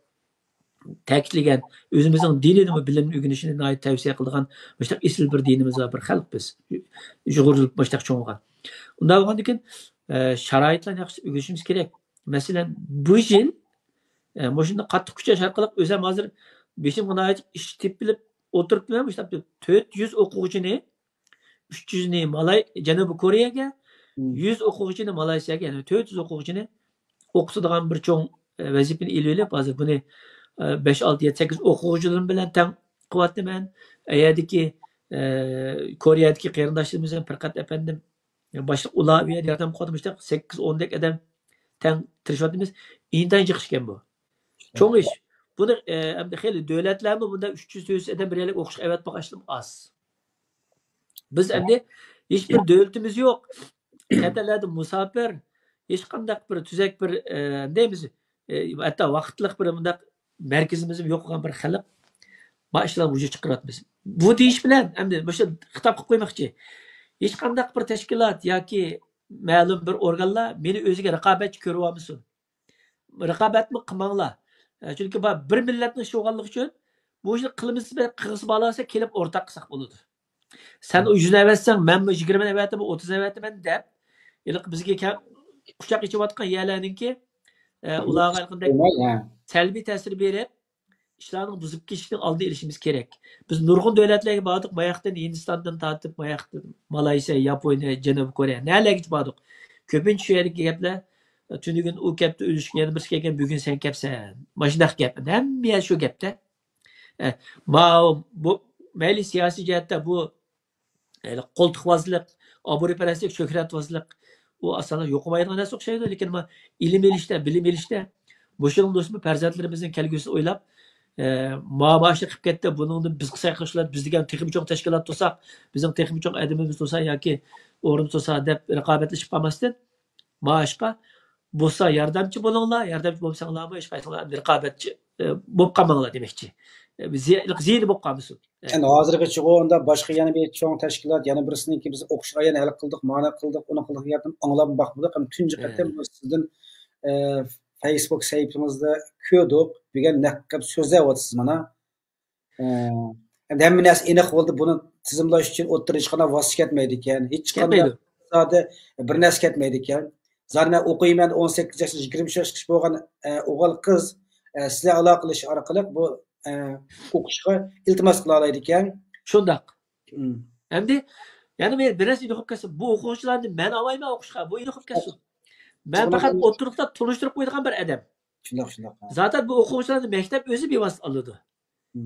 ta'kidlagan, o'zimizning dinini bilim o'rganishini nayti tavsiya qilgan mushtaq isl bir dinimiz va bir xalq biz. Uyg'urlik mushtaq cho'ng'an. Undan bo'lgandan keyin sharoitlarni yaxshi o'rganishimiz kerak. Masalan, bu yil Moshunda qattiq kuchash orqali o'zim hozir beshim g'inoyat ish tepilib o'tiribman. Mushtaq 400 o'quvchini, 300 ni Janubiy Koreyaga, 100 o'quvchini Malayziyaga, ya'ni 400 o'quvchini o'qitadigan bir cho'ng vazifani ilib hozir buni 5 6 7 8 o'quvchilarim bilan tang qilyapman. Ayadiki Koreyadagi qarindoshlarimiz ham faqat efendim boshliq ular yordam qilmoqda 8 10 dek odam tang tirishyapmiz. Intayin chiqishgan bu. Cho'ng ish. Buni endi xeyli davlatlarmi bunda 300-400 odam birlik o'qish avat boqishlim az. Biz endi hech bir davlatimiz yo'q. Qatlarda musafir hech qanday bir tuzak bir deymiz. Hatto vaqtliq bir bundaq markazimiz yo'q bo'lgan bir xalq boshlar vujud chiqaryapmiz. Bu deyish bilan endi o'sha xitob qilib qo'ymoqchi. Hech qanday bir tashkilot yoki ma'lum bir organlar meni o'ziga raqobatchi ko'rib olmasin. Raqobatni qilmanglar. Chunki bir millatning sho'g'anligi uchun bu ishni qilimiz bilan qirg'iz balasa kelib o'rtaq qilsak bo'ladi. Sen 100 avatsang, men 20 avatim, 30 avatiman deb, bizga quchoq ichayotgan yerlarninki ularga qanday salbiy ta'sir berib, ishlarni buzib ketishning oldini olishimiz kerak. Biz nurg'un davlatlarga bordik, mayaqdan Hindistondan tortib, mayaqdan Malayziya, Yaponiya, Janubiy Koreya, nelarga bordik. Ko'pincha shu yerga gaplar, tunugun u gapda o'lishgan, yana birisi kelgan, bugun sen gapsan. Mashinaq gap. Hamma shu gapda. Bu mayli siyosiy jihatda bu qo'ltiqvozlik, obro'parastlik, shuhratvozlik u aslida yo'qolmaydigan narsa o'xshaydi, lekin ilm elishda, bilim elishda bo'shang do'stmi farzandlarimizning kelgusini o'ylab muamoshi qilib ketdi. Buningni biz qilsak qilishlar, biz degan texnik cho'ng tashkilot bo'lsak, bizning texnik cho'ng adamimiz bo'lsa yoki o'rin bo'lsa deb raqobatlashib qolmasdan, boshqa bo'lsa yordamchi bo'linglar, yordamchi bo'lsanglarmi, hech qaysilar raqobatchi bo'lib qolmanglar demoqchi. Ziyli bo'lib qolmasin. Yani hozirgacha onda boshqa yana bir cho'ng tashkilot, yana birisiniki biz o'qishga yana hal qildik, ma'no qildik, uni qildik, gapni anglab boqmadik. Ham tunji qatam sizdan Facebook saytimizda ko'rdik. Degan naqab so'zlayapsiz mana. Endi hamma narsa aniq bo'ldi. Buni tizimlash uchun o'tirish qana vos ketmaydi ekan. Hech qanday bir narsa ketmaydi ekan. Zaten o'qiyman 18 yosh 20 yosh bo'lgan o'g'il qiz sizlar aloqa qilish orqali bu o'qishga iltimos qila oladi ekan. Shundaq. Endi yani men biraz iniqib kelsa bu o'quvchilarni men olmayman o'qishga. Bu iniqib kelsin. Men faqat o'tiribda tunishtirib qo'yadigan bir odam. Shundoq. Zaten bu o'quvchilarni maktab o'zi bevosita oladi.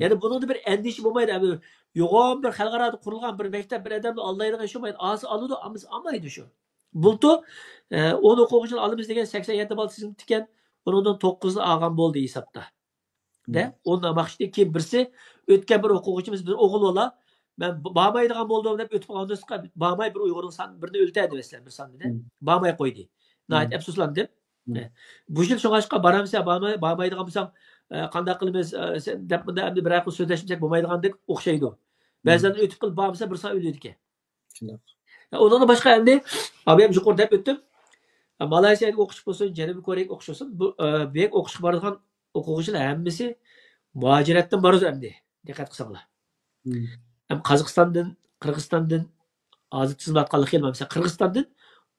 Yani bunun bir endişe bo'lmaydi. Yo'g'on bir xalqaro qurilgan bir maktab bir odamni olmaydigan shu maydi. Ozi oladi, olmaydi shu. Bultu 10 o'quvchini olamiz degan 87 ball tizim ekan. Bundan 9'ni olgan bo'ldi hisobda. De, ondan maqsadi kim birisi o'tgan bir o'quvchimiz bir o'g'il bola men bormaydigan bo'ldim deb o'tib qolgandiska bormay bir uyg'urning son birini o'ltirdi deslar bir sonda bormay qo'ydi. Nayt afsuslandim. Bu yil shunga boramsa bormaydigan bo'lsam qanday qilamiz deb bunda endi bir aql so'zlashsak bo'lmaydigandek o'xshaydi. Ba'zan o'tib qilib bormasa bir son o'ladi ekan. Shunday. Ondan boshqa endi abim yuqori deb o'tdim. Malayziyaga o'qish bo'lsin, Janubiy Koreyaga o'qish bo'lsin, bu bek o'qishga boradigan o'quvchilar hammasi muajiratdan boradi endi. Diqqat qilsanglar. Ham Qozog'istondan, Qirg'izistondan hozir tizimlatganlik kelmamsa, Qirg'izistondan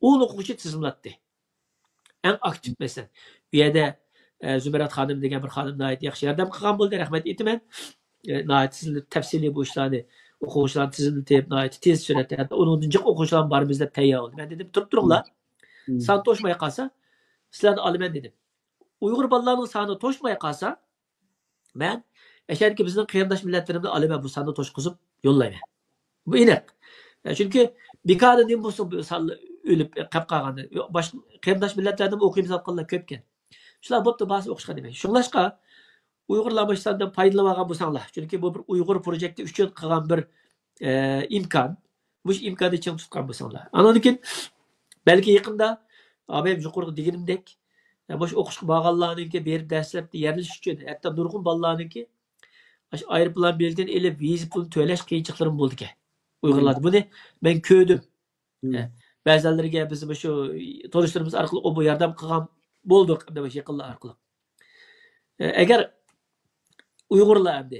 10 o'quvchi tizimlatdi. Eng aktiv mesela. Bu yerda Zümerat xonim degan bir xonim nayt yaxshi yordam qilgan bo'ldi, rahmat aytaman. Nayt sizlar tafsiliy bu ishlarni o'quvchilarni tizimlatib, nayt tez suratda 10-chi o'quvchilar bormiz deb tayyor bo'ldi. Men dedim, turib turinglar. San to'shmay qolsa, sizlarni olaman dedim. Uyg'ur bolalarning soni to'shmay qolsa, men eşerki bizning qarindosh millatlarimni olaman bu sonni to'shqizib yollayman. Bu aniq. Chunki bekada nim bo'lsin bu sonli o'lib qolib qolganda, boshqa qarindosh millatlardan o'qiymiz qilganlar ko'pkan. Shular bo'pti, ba'zi o'qishga demak. Shunlashqa Uyg'urlar boshlandan foydalanib olgan bo'lsanglar, chunki bu bir Uyg'ur projekti uchun qilgan bir imkon. Bu imkonni ching tutgan bo'lsanglar. Andan keyin belki yaqinda abim yuqorgi deganimdek bosh o'qishga borganlarningki berib dastlabda yerilish uchun hatto nurg'un bolalarningki aeroplan biletini elib viza pul to'lash qiyinchiliklarim bo'ldi ekan. Uyg'urlarda buni men ko'rdim. Ba'zilariga biz shu tanishlarimiz orqali bu yordam qilgan bo'ldik deb yaqinlar orqali. Agar Uyg'urlar endi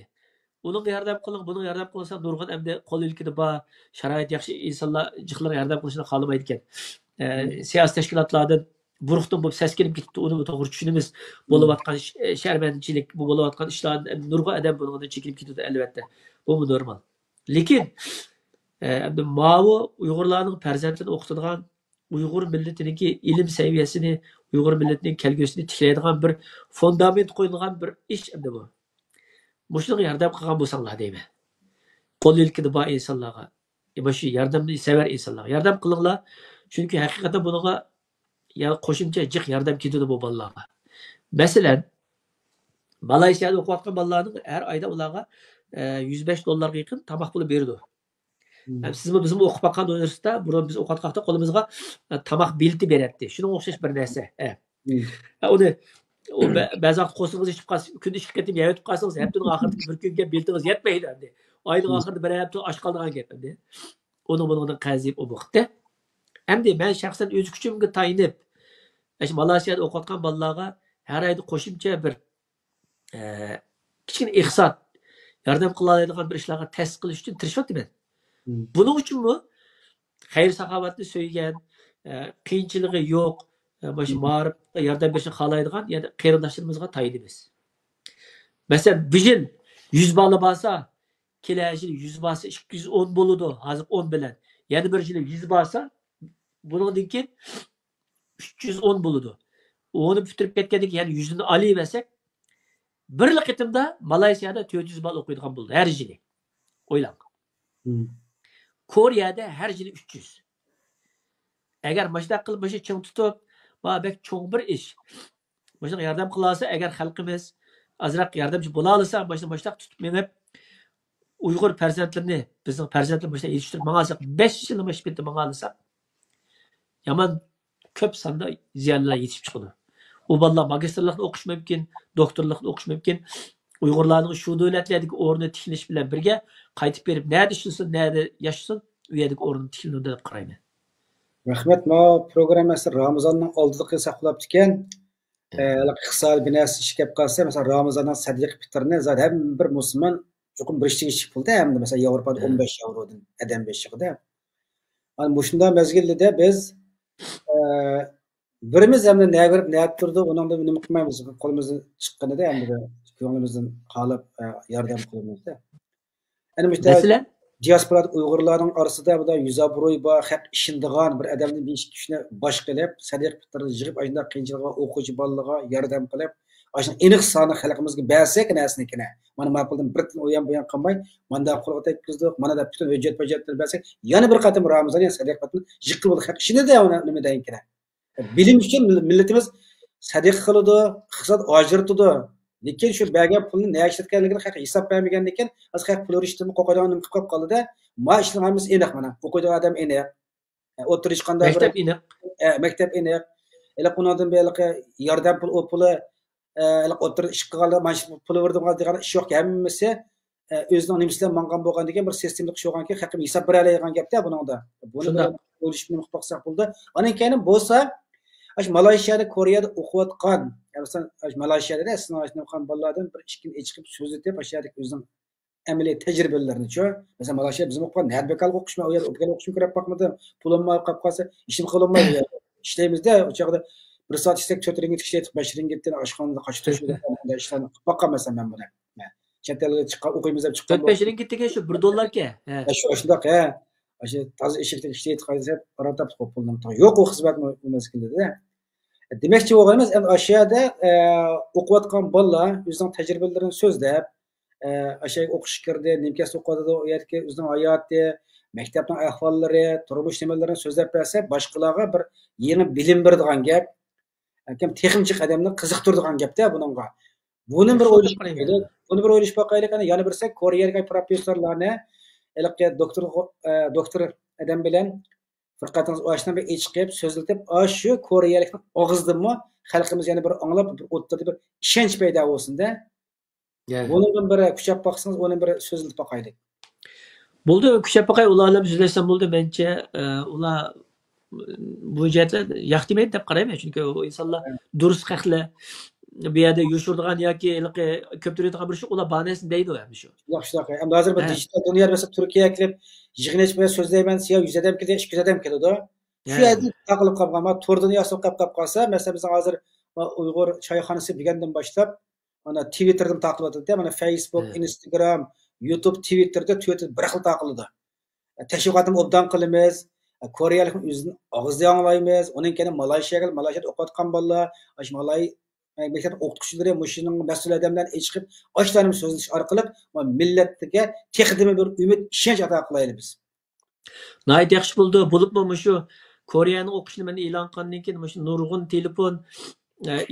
uning yordam qiling, buning yordam qilsa nurg'un endi qo'l ilkida bor sharoit yaxshi insonlar jiqlar yordam qilishni xohlamaydi ekan. Siyosiy tashkilotlardan buruqdan bo'lib ses kelib ketdi, uni to'g'ri tushunimiz. Bo'layotgan sharmanchilik, bu bo'layotgan ishlar nurg'un odam bundan chekilib ketdi albatta. Bu normal. Lekin endi mavu Uyg'urlarning farzandini o'qitadigan Uyg'ur millatininki ilm saviyasini, Uyg'ur millatining kelgusini tiklaydigan bir fundament qo'yilgan bir ish endi bu. Mushunga yordam qilgan bo'lsanglar deyman. Qo'l ilkida bor insonlarga, shu yordamni sevar insonlarga yordam qilinglar. Chunki haqiqatan bunga qo'shimcha jiq yordam ketadi bu bolalarga. Masalan, Malayziyada o'qiyotgan bolalarning har oyda ularga $105 yaqin tomoq puli berdi. Sizmi bizmi o'qib baqqan universitetda burun biz o'qiyotganda qo'limizga tomoq bileti beradi. Shunga o'xshash bir narsa. Uni ba'zi vaqt qo'shingiz ichib qolsa, kun ishga ketib yetib qolsangiz, haftaning oxirida bir kunga biletingiz yetmaydi endi. Oyning oxirida bir hafta osh qoldigan gap endi. Uni bundan qazib o'qitdi. Endi men shaxsan o'z kuchimga tayinib, Malayziyada o'qiyotgan bolalarga har oyda qo'shimcha bir kichkina iqtisod yordam qila oladigan bir ishlarga ta'sis qilish uchun tirishayapman. Buning uchunmi xayr saxovatni söygan, qiyinchiligi yo'q, mana ma'rifga yordam berishni xohlaydigan, ya'ni qarindoshlarimizga tayinimiz. Masalan, bu yil 100 bola bo'lsa, kelasi yil 100 bo'lsa 210 bo'ladi, hozir 10 bilan. Yana bir yil 100 bo'lsa, bundan keyin 310 bo'ladi. Onu bitirib ketgandan keyin yani 100'ünü olaversak, bir qitimda Malayziyada 400 bal o'qiydigan bo'ldi har yili. O'ylang. Koreyada har yili 300. Agar mashda qilib bo'sha ching tutib, bak cho'ng bir ish. Bo'sha yordam qilsa, agar xalqimiz azroq yordamchi bo'la olsa, boshda tutib menib Uyg'ur farzandlarini, bizning farzandlarimiz bo'sha yetishtirib mang'alsak, 5 yil mashq etib mang'alsak, yaman ko'p sonda ziyonlar yetishib chiqadi. U bolalar magistrlikni o'qish mumkin, doktorlikni o'qish mumkin. Uyg'urlarning shu davlatlardagi o'rni tiklanish bilan birga qaytib berib, nerda ishlasin, nerda yashasin, u yerdagi o'rni tiklanadi deb qarayman. Rahmat, ma programmasi Ramazonning oldida saqlab ekan. iqtisodiy binosi ishga kelib qolsa, masalan, Ramazondan sadiq fitrni zaten ham bir musulmon chuqur bir ishga ishib pulda hamda masalan Yevropada 15 yevrodan adam beshiqida. Mana bu shunday mezgilda biz birimiz hamda nima berib nima turdi, uningda nima qilmaymiz, qo'limizdan chiqqanida hamda ko'nglimizdan xohlab yordam qilamiz-da. Ana Masalan, diaspora Uyg'urlarning orasida bu da yuzabro'y bor, haq ishindigan bir odamning besh kishini bosh qilib, sadiq fitrni yig'ib, ayda qiyinchilikqa o'quvchi bolalarga yordam qilib, ashun aniq soni xalqimizga bersak narsanikini. Mana ma'quldan bir kun o'yan bu yan qilmay, manda qo'lga tekkizdik, mana da butun hujjat-hujjatni bersak, yana bir qatim Ramazon sadiq fitrni yig'ib bo'ldi, haq ishini da nima deyinkina. Bilim uchun millatimiz sadiq qiladi, iqtisod ajratadi. Lekin shu bergan pulni nima ishlatganligini haq hisob bermagan ekan, az haq pul urishdimi qo'yadigan nima qilib qoldi-da, ma ishlar hammasi aniq mana. O'qiydigan odam aniq. O'tirish qanday maktab aniq. Maktab aniq. Ela bundan beriga yordam puli ela o'tir ish qilganlar, mana shu pul verdim degan ish yo'q, hammasi o'zining nimasidan mangan bo'lgan degan bir sistemlik sho'g'anki haqim hisob bera oladigan gapda buningda. Buni o'ylashni qilsak bo'ldi. Anan keyin bo'lsa Malayziyada, Koreyada o'qiyotgan, masalan, Malayziyada sinashgan bolalardan bir ikki kun chiqib so'zlab, ashadagi o'zining amaliy tajribalarini-chi, masalan, Malayziya bizim o'qigan, Nadbekal o'qishma, u yer o'qigan o'qishim kerak bo'lmadi, pulim qolib qolsa, ishim qilinmaydi. Ishlaymiz-da, o'sha yerda 1 soat ishlab 4 ringgit ishlaydik, 5 ringgitdan oshxonada qochib turishda ishlarni qilib boqqan masalan men buni. Chet elga chiqqan o'qiymiz deb chiqqan. 4-5 ringgit degan shu 1 dollarga. Shundoq, Aşı tazı eşikte işleyip kaydıp arada puldan yok o hizmet mezgilinde. Demekçi oğlumuz en aşağıda okuvatkan balla yüzden tecrübelerini sözlep aşağı okuş kirdi, nimkes okudu da o yerki yüzden hayatı, mektepten ahvalları, turmuş temelerini sözlep verse başkalarına bir yeni bilim verdiğin gap, hem texnik adamını kızıktırdığı gap da bununla. Bunun bir oyluş bakaylık, yani bir sek Koreya'daki profesörlerine elbette doktor adam bilan fırqatınız oşdan bir chiqib so'zlatib, shu Koreyalikni og'izdimi xalqimiz yana bir anglab bir o'ttirdi bir ishonch paydo bo'lsin-da. Bundan biri kuchab baqsangiz, onun bir so'zlatib baqaylik. Bo'ldi, kuchab baqay ularlar so'zlashsam bo'ldi, mencha ular bu jihatlar yaxtimaydi deb qarayman, chunki o insonlar durust haqli bu yerda yoshirdigan yoki ko'p turadigan bir şey ular banesini deydi yani şu. Shunaqa. Endi hozir bir digital dunyoda mesela Turkiyaga kelib yig'inish bilan so'zlayman, siya 100 odam keldi, 200 odam keladi. Shu yerda taqilib qolgan, to'r dunyosi qolib qolsa, mesela biz hozir Uyg'ur choyxonasi degandan boshlab mana Twitterdan taqib o'tadi, mana Facebook, Instagram, YouTube, Twitterda bir xil taqiladi. Tashviqotni obdan qilamiz. Koreyalikning o'zini og'izda anglaymiz. Uning keyin Malayziyada o'qiyotgan bolalar, Malay mektep o'qituvchilari mushuning mas'ul odamlar chiqib ochlarni so'zlash orqali millatga texdimi bir umid, ishonch ato qilaylik biz. Nayt yaxshi bo'ldi. Bo'libmi shu Koreyaning o'qishini men e'lon qilgandan keyin shu nurg'un telefon,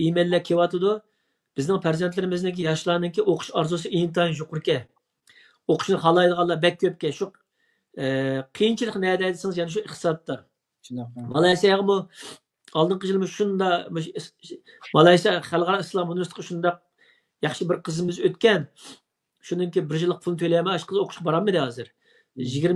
e-maillar kelyotdi. Bizning farzandlarimizniki, yoshlarniki o'qish orzusi intayin yuqurki. O'qishni xohlaydiganlar bek ko'pga shu qiyinchilik nima deysiz, ya'ni shu iqtisoddir. Malayziyaga bu oldingi yil shunda Malayziya Xalqaro islom universitetiga shunda yaxshi bir qizimiz o'tgan. Shuningki 1 yillik pul to'layman, qiz o'qishga boramidi hozir? 20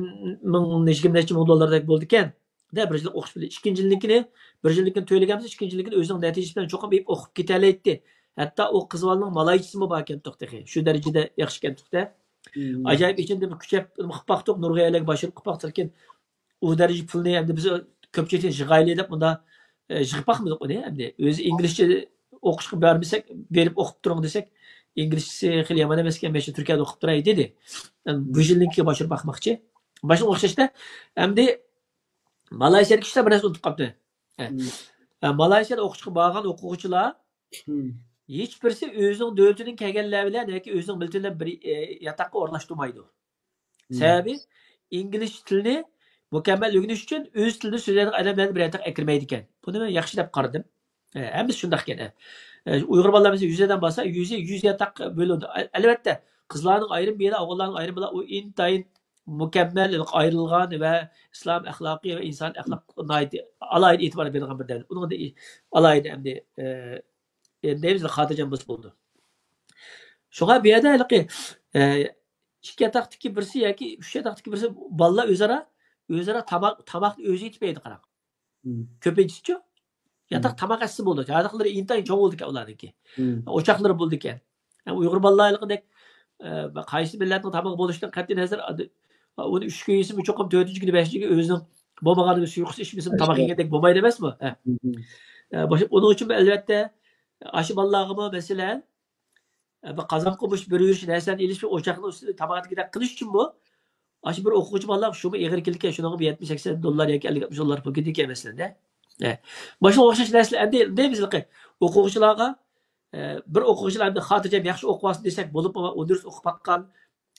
ming dollardek bo'ldi ekan. Da 1 yillik o'qish bilan ikkinchi yillikini 1 yillikini to'laganmiz, ikkinchi yillikini o'zining natijasi bilan cho'qib o'qib ketalaydi. Hatto o qizvalning Malayziyasimi bor ekan to'xtaqi. Shu darajada yaxshi ekan to'xta. Ajoyib ichinde bir kuchab qilib Nurg'aylarga boshirib qilib lekin u daraja pulni endi biz ko'pchilik yig'ayli deb bunda yig'paqmiz uni endi o'zi inglizcha o'qishga berib o'qib turing desak, inglizchasi xil yomon emas ekan, men Turkiyada o'qib turay dedi. Bu yillikka boshirib baqmoqchi. Boshqa o'xshashda endi Malayziyada kishilar bir narsa unutib qoldi. Malayziyada o'qishga borgan o'quvchilar hech birisi o'zining davlatining kelganlar bilan yoki o'zining millatini bir yataqqa o'rnashtirmaydi. Sababi ingliz tilini mukammal o'rganish uchun o'z tilida so'zlaydigan odamlarni bir yataqqa kirmaydi ekan. Buni men yaxshi deb qaradim. Hamma shunday ekan. Uyg'ur bolalar mesela 100 dan bo'lsa, 100 yataq bo'ladi. Albatta, qizlarning ayrim bir o'g'illarning ayrim bilan u intayin mukammal ayrılgan ve İslam ahlaki ve insan ahlakına alayda itibar verilgan bir devlet. Onun da alayda hem de neyimiz xatircam biz buldu. Şuna bir yerde iki yataktaki birisi ya ki üç yataktaki birisi balla özara tamak özü itmeydi karak. Köpeği çok. Yatak tamak etsi bo'ldi. Yatakları intayin çoğ oldu ki ularınki. Oçakları buldu ki. Yani Uygur ballaylıqdek qaysi millatning tamoq bo'lishidan qat'iy nazar uni 3 kun yesimi cho'qim 4-chi kuni 5-chi kuni o'zining bo'lmag'ani suyuqsiz ichmasam tamoq yegandek bo'lmaydi emasmi? Uning uchun albatta aşı ballarga masalan qozon qilib bir yurish narsani ilish o'choqning ustida tamoqni qilish uchun bu aşı bir o'quvchi ballar shuni egri kelgan shunga $70-80 yoki $50-60 pul ketgan masalanda. Boshqa o'xshash narsalar endi deymiz o'quvchilarga bir o'quvchilarni xotirjam yaxshi o'qib olsin desak bo'lib, universitet o'qib baqqan,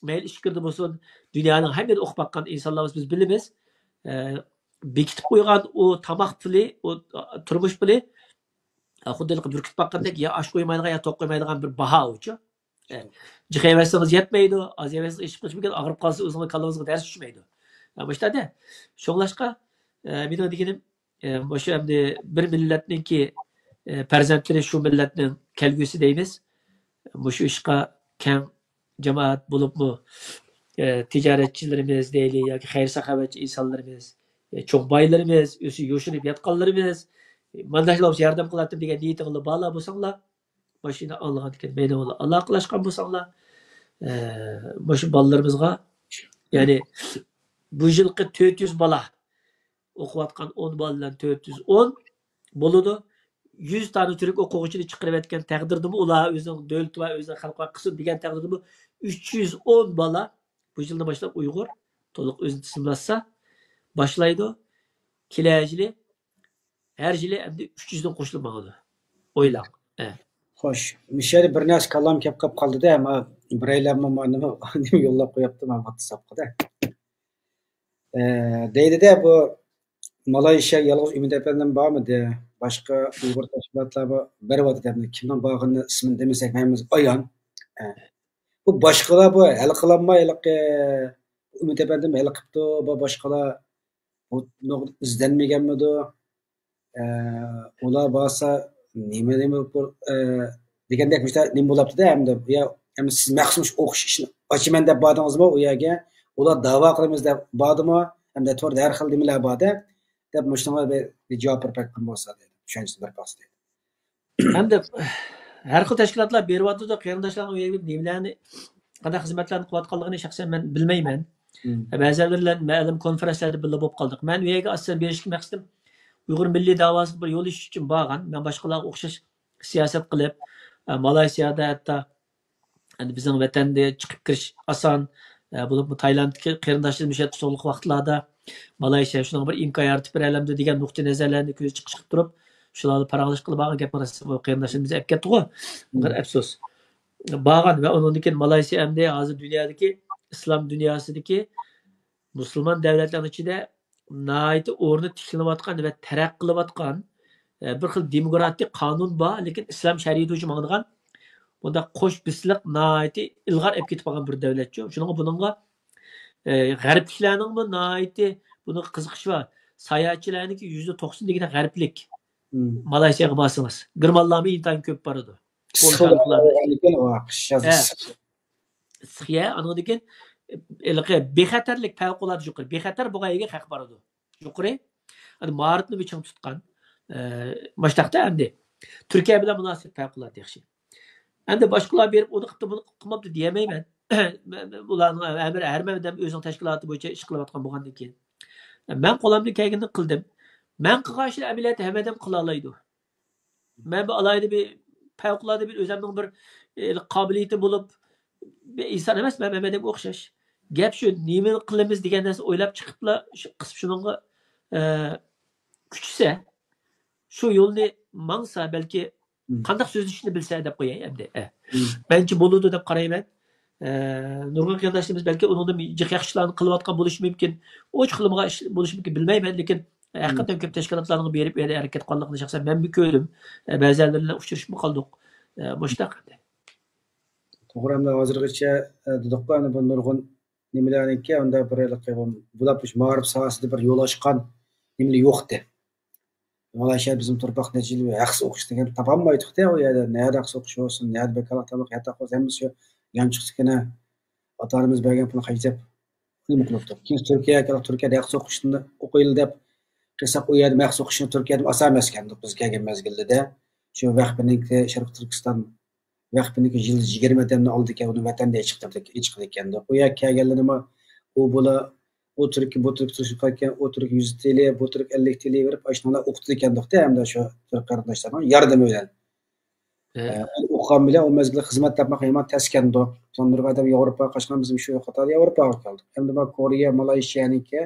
mayli ish kirdi bo'lsin, dunyoning hammasini o'qib baqqan insonlarimiz biz bilamiz. Bekitib qo'ygan o tamoq puli, o turmush puli xuddi burkitib baqqandek ya osh qo'ymaydigan ya to'q qo'ymaydigan bir baho uchi. Jihayvasangiz yetmaydi, az yevasangiz ish qilishmagan, og'rib qolsa o'zingizga kallavingizga dars tushmaydi. Boshda sho'nglashqa men deganim o'sha endi bir millatningki farzandlari shu millatning kelgusi deymiz. Shu ishqa keng jamoat bo'libmi tijoratchilarimiz deyli yoki xayr saxovatchi insonlarimiz, cho'ng boylarimiz, o'zi yo'shinib yotganlarimiz, mandashlar yordam qilatim degan niyatinglar balo bo'lsanglar, mashina olgan ekan meni aloqalashgan bo'lsanglar, shu bolalarimizga ya'ni bu yilqi 400 bola o'qiyotgan 10 boladan 410 bo'ladi. 100 tane Türk o'quvchini chiqarib aytgan taqdirdimi ular o'zining davlat va o'zining xalqqa qilsin degan taqdirdimi 310 bola bu yildan boshlab Uyg'ur to'liq o'zini tismlasa boshlaydi. Kelajili her yili endi 300 dan qo'shilib boradi. O'ylang. Xo'sh, mishari bir narsa kallam kelib qoldi-da, ama biraylarni nima yo'llab qo'yapti men WhatsAppga. Deydi-da bu Malayziya yolg'iz Umid Efendim bormidi? Başka Uygur teşkilatları bervadi demdi. Kimden bağını ismini demesek hemimiz ayan. Bu başkalar bu el kılanma Umid Efendim el kıptı. Bu başkalar bu izlenmegen miydi? Olar bağırsa nime bu degandek işte nime bulaptı da hem de ya hem siz məxsus okuş işini açımen de bağdınız mı o yerge? Olar dava kılımız da bağdı mı? Hem de torda her xil demeler bağdı. Deb müştəmə bir cavab vermək olmasa dedi. Düşüncəsi bir pas dedi. Hem de her xil təşkilatlar berib atdı, qərindaşlarına üye edib nimalarni, qanday xizmətlərni qılayotganligini şəxsən mən bilməyəm. Bəzilərlə məlum konferanslarda birlə bo'lib qoldik. Mən üyəyə aslında berishki məqsədim Uyğur milli davası bir yol iş üçün bağlan. Mən başqalarga o'xshash siyosat qilib, Malayziyada hətta bizim vətəndə çıxıb kirish asan, bo'lib Taylandga qarindoshlarimiz so'liq vaqtlarda Malayziya shunday bir imkon yaratib berayapti degan nuqtai nazarlarni ko'z chiqib turib, shularni paranglish qilib olgan gap qarindoshlarimiz aytib ketdi-ku. Bir afsus. Bağan ve onun için Malayziya hamda hozir dunyodagi islom dunyosidagi musulmon davlatlar ichida nihoyat o'rni tiklanayotgan va taraqqiy qilayotgan bir xil demokratik qonun bor, lekin islom shariati uchun mangdigan bunda qo'sh bisliq nihoyat ilg'or olib ketib qolgan bir davlatchi. Shuninga buningga g'arbliklarning bu nihoyat buni qiziqish va sayohatchilarniki %90 degan g'arblik Malayziyaga borsangiz, girmonlarmi intayin ko'p boradi. Sıxya, anladın ki, bexatarlik favqulodda yuqori, bexatar bo'lganiga haq boradi. Yuqori, hani maarifni bichim tutgan, mashtaqda endi Turkiya bilan munosabat favqulodda yaxshi. Endi boshqalar berib uni qilibdi, buni qilmabdi deyamayman. Ularning amir Ermevdem o'zining tashkiloti bo'yicha ish qilayotgan bo'lgandan keyin. Men qo'limdan kelganini qildim. Men qilgan ishni amaliyotda hammadan qila oladi. Men bu alayda bir favqulodda bir o'zimning bir qobiliyati bo'lib bir inson emas, men hammadan o'xshash. Gap shu, nima qilamiz degan narsa o'ylab chiqibla qisib shuningga kuchsa, shu yo'lni mangsa balki qanday so'zlashni bilsa deb qo'yay endi. Menchi bo'ladi deb qarayman. Nurg'un qardoshimiz balki undan jiq yaxshilarni qilayotgan bo'lishi mumkin. O'ch xilmga bo'lishi mumkin bilmayman, lekin haqiqatan ko'p tashkilotlarning berib harakat qilganligini shaxsan men bir ko'rdim. Ba'zilar bilan uchrashib qoldik. Mushtaq. To'g'ri, hozirgacha dedik-ku, bu nurg'un nimalarniki unda bir bulapmış ma'rif sohasida bir yo'l ochgan nimalar yo'qdi. Malayziya bizim torpaq necili ve haqs o'qish degan topolmaydik-da, o yerda nerede haqs o'qish olsun, nerede bekalatalık hatta qo'zamiz shu yan chiqishgina otalarimiz bergan pulni qaytib nima qilibdi. Keyin Turkiyada haqs o'qishni o'qiyli deb qilsak u yerda mahsus o'qishni Turkiyada oson emas ekan biz kelgan mezgilda. Shu vaqtniki Sharq Turkiston vaqtniki yil 20 damni oldi ekan uni vatanda chiqdi ekan. U yerga kelganlarimi u bola o Türk bu Türk Türkiye o Türk 100 TL bu Türk 50 TL verip aşnalar okudu ekandıqda hamda şu Türk qardaşlarning yordami bilan. O'qigan bilan o mezgilda xizmat topmoq ham taskandi. Sondirga adam Yevropaga qochgan bizim shu qator Yevropaga keldik. Endi bu Koreya, Malayziyaniki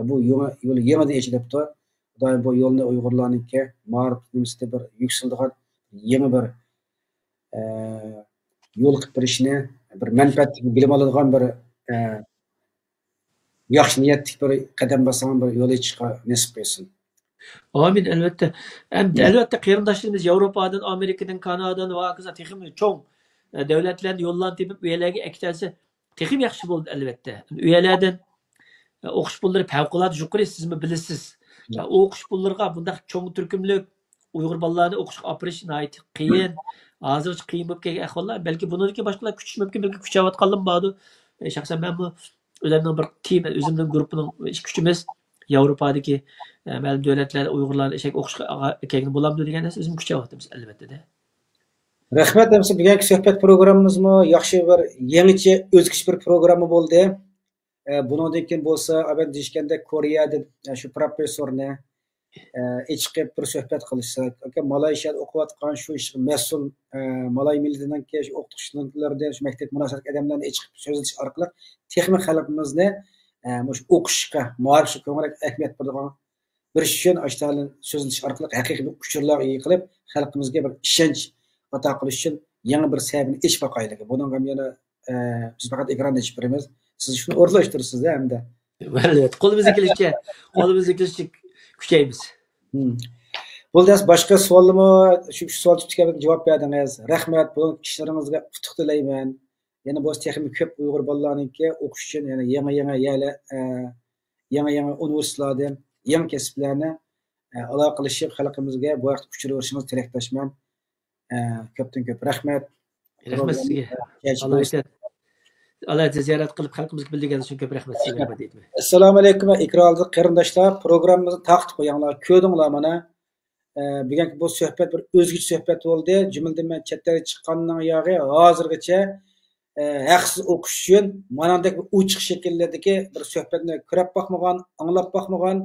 bu yo'l yemadi ichilibdi. Xudoy bu yo'lni Uyg'urlarniki ma'rif nimsida bir yuksildigan yangi bir yo'l qilib berishni bir manfaat bilim oladigan bir yaxshi niyatli bir qadam basan bir yo'l chiqishga nasib qilsin. Amin elbette. Elbette qarindoshlarimiz Yevropadan, Amerikadan, Kanadadan va hokazo texim cho'ng davlatlarni yo'llarni tepib uyalarga aktalsa texim yaxshi bo'ldi albatta. Uyalardan o'qish pullari favqulodda yuqori sizmi bilasiz. O'qish pullariga bunday cho'ng turkumlik Uyg'ur bolalarni o'qishga opirish qiyin. Hozircha qiyin bo'lib kelgan ahvollar. Balki buniki boshqalar kuchishmabki, balki kuchayotganlar bordi. Shaxsan men bu o'zimning bir team, o'zimning guruhining kuchimiz Yevropadagi ma'lum davlatlar Uyg'urlarni eshak o'qishga kelgan bo'lamdi degan narsa o'zim kuchayapmiz albatta. Rahmat, hamsi bugungi suhbat programmamizmi yaxshi bir yangicha o'zgacha bir programma bo'ldi. Bundan keyin bo'lsa, aban deyishganda Koreyadan shu professorni chiqib bir suhbat qilishsak, Malayziyada o'qiyotgan shu ishga mas'ul Malay millatidan shu o'qituvchilardan shu maktab munosabat odamlarni chiqib so'zlash orqali texnik xalqimizni shu o'qishga, ma'rifga ko'proq ahamiyat beradigan bir ishni ashtalan so'zlash orqali haqiqiy uchurlar qilib xalqimizga bir ishonch ato qilish uchun yangi bir sababni ichib qo'yaylik. Bundan ham yana biz faqat ekranda ichib beramiz. Siz shuni o'rlashtirasiz hamda. Albatta, qo'limizga kelishicha kuchaymiz. Bo'ldi, boshqa savolmi? Shu savol tutgan javob berdingiz. Rahmat, bu ishlaringizga utuq tilayman. Yana bu texnik ko'p Uyg'ur bolalarniki o'qish uchun yana yangi universitetlardan yangi kasblarni aloqa qilishib xalqimizga bu vaqt kuchli o'rishingiz tilakdoshman. Ko'pdan ko'p rahmat. Rahmat sizga. Allah ziyorat qilib xalqimizga bildirganingiz uchun ko'p rahmat sizga. Assalomu alaykum ikromli qarindoshlar. Programmamizni taqib qo'yinglar. Ko'rdinglar mana. Bugungi bu suhbat bir o'zgacha suhbat bo'ldi. Jumladan men chetlarga chiqqandan yog'i hozirgacha haqsiz o'qish uchun manandek uchiq shakllardagi bir suhbatni ko'rib boqmagan, anglab boqmagan,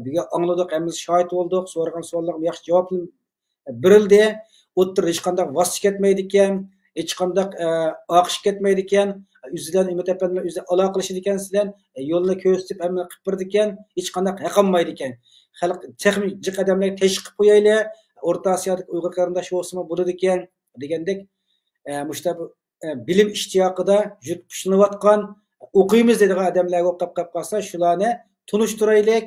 buga angladik, hammiz shohid bo'ldik, so'ragan savollarga yaxshi javob berildi. O'ttirib hech qanday vosita ketmaydi ekan, hech qanday oqish ketmaydi ekan, o'zidan umid etganlar o'zidan aloqa qilishadi ekan, sizlar yo'lni ko'rsatib hamma qilib berdi ekan, hech qanday haqolmaydi ekan. Xalq texnik qadamlarga tashqi qo'yayli, O'rta Osiyodagi Uyg'ur qarindosh bo'lsa bo'ladi ekan degandek, mushtab bilim ishtiyoqida yurtpushlanayotgan o'qiymiz deydigan odamlarga o'qib qolsa, shularni tunishtiraylik.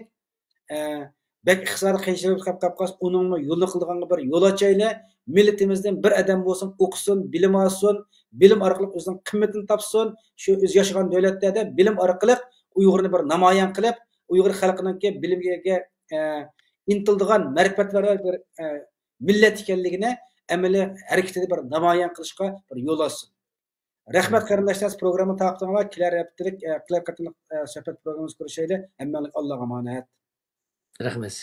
Bek iqtisodiy qiyinchilik qilib qolsa, uning yo'lni qildiganga bir yo'l ochaylik. Millatimizdan bir odam bo'lsin, o'qisin, bilim olsin, bilim orqali o'zining qimmatini topsin. Shu o'z yashagan davlatlarda bilim orqali Uyg'urni bir namoyon qilib, Uyg'ur xalqining bilimga intildigan ma'rifatlar bir millat ekanligini amaliy harakatida bir namoyon qilishga bir yo'l olsin. Rahmat qarindoshlar, programmani taqdimlar. Kelar haftalik suhbat programmamiz ko'rishaylik. Hammaning Allohga omonat. Rahmat.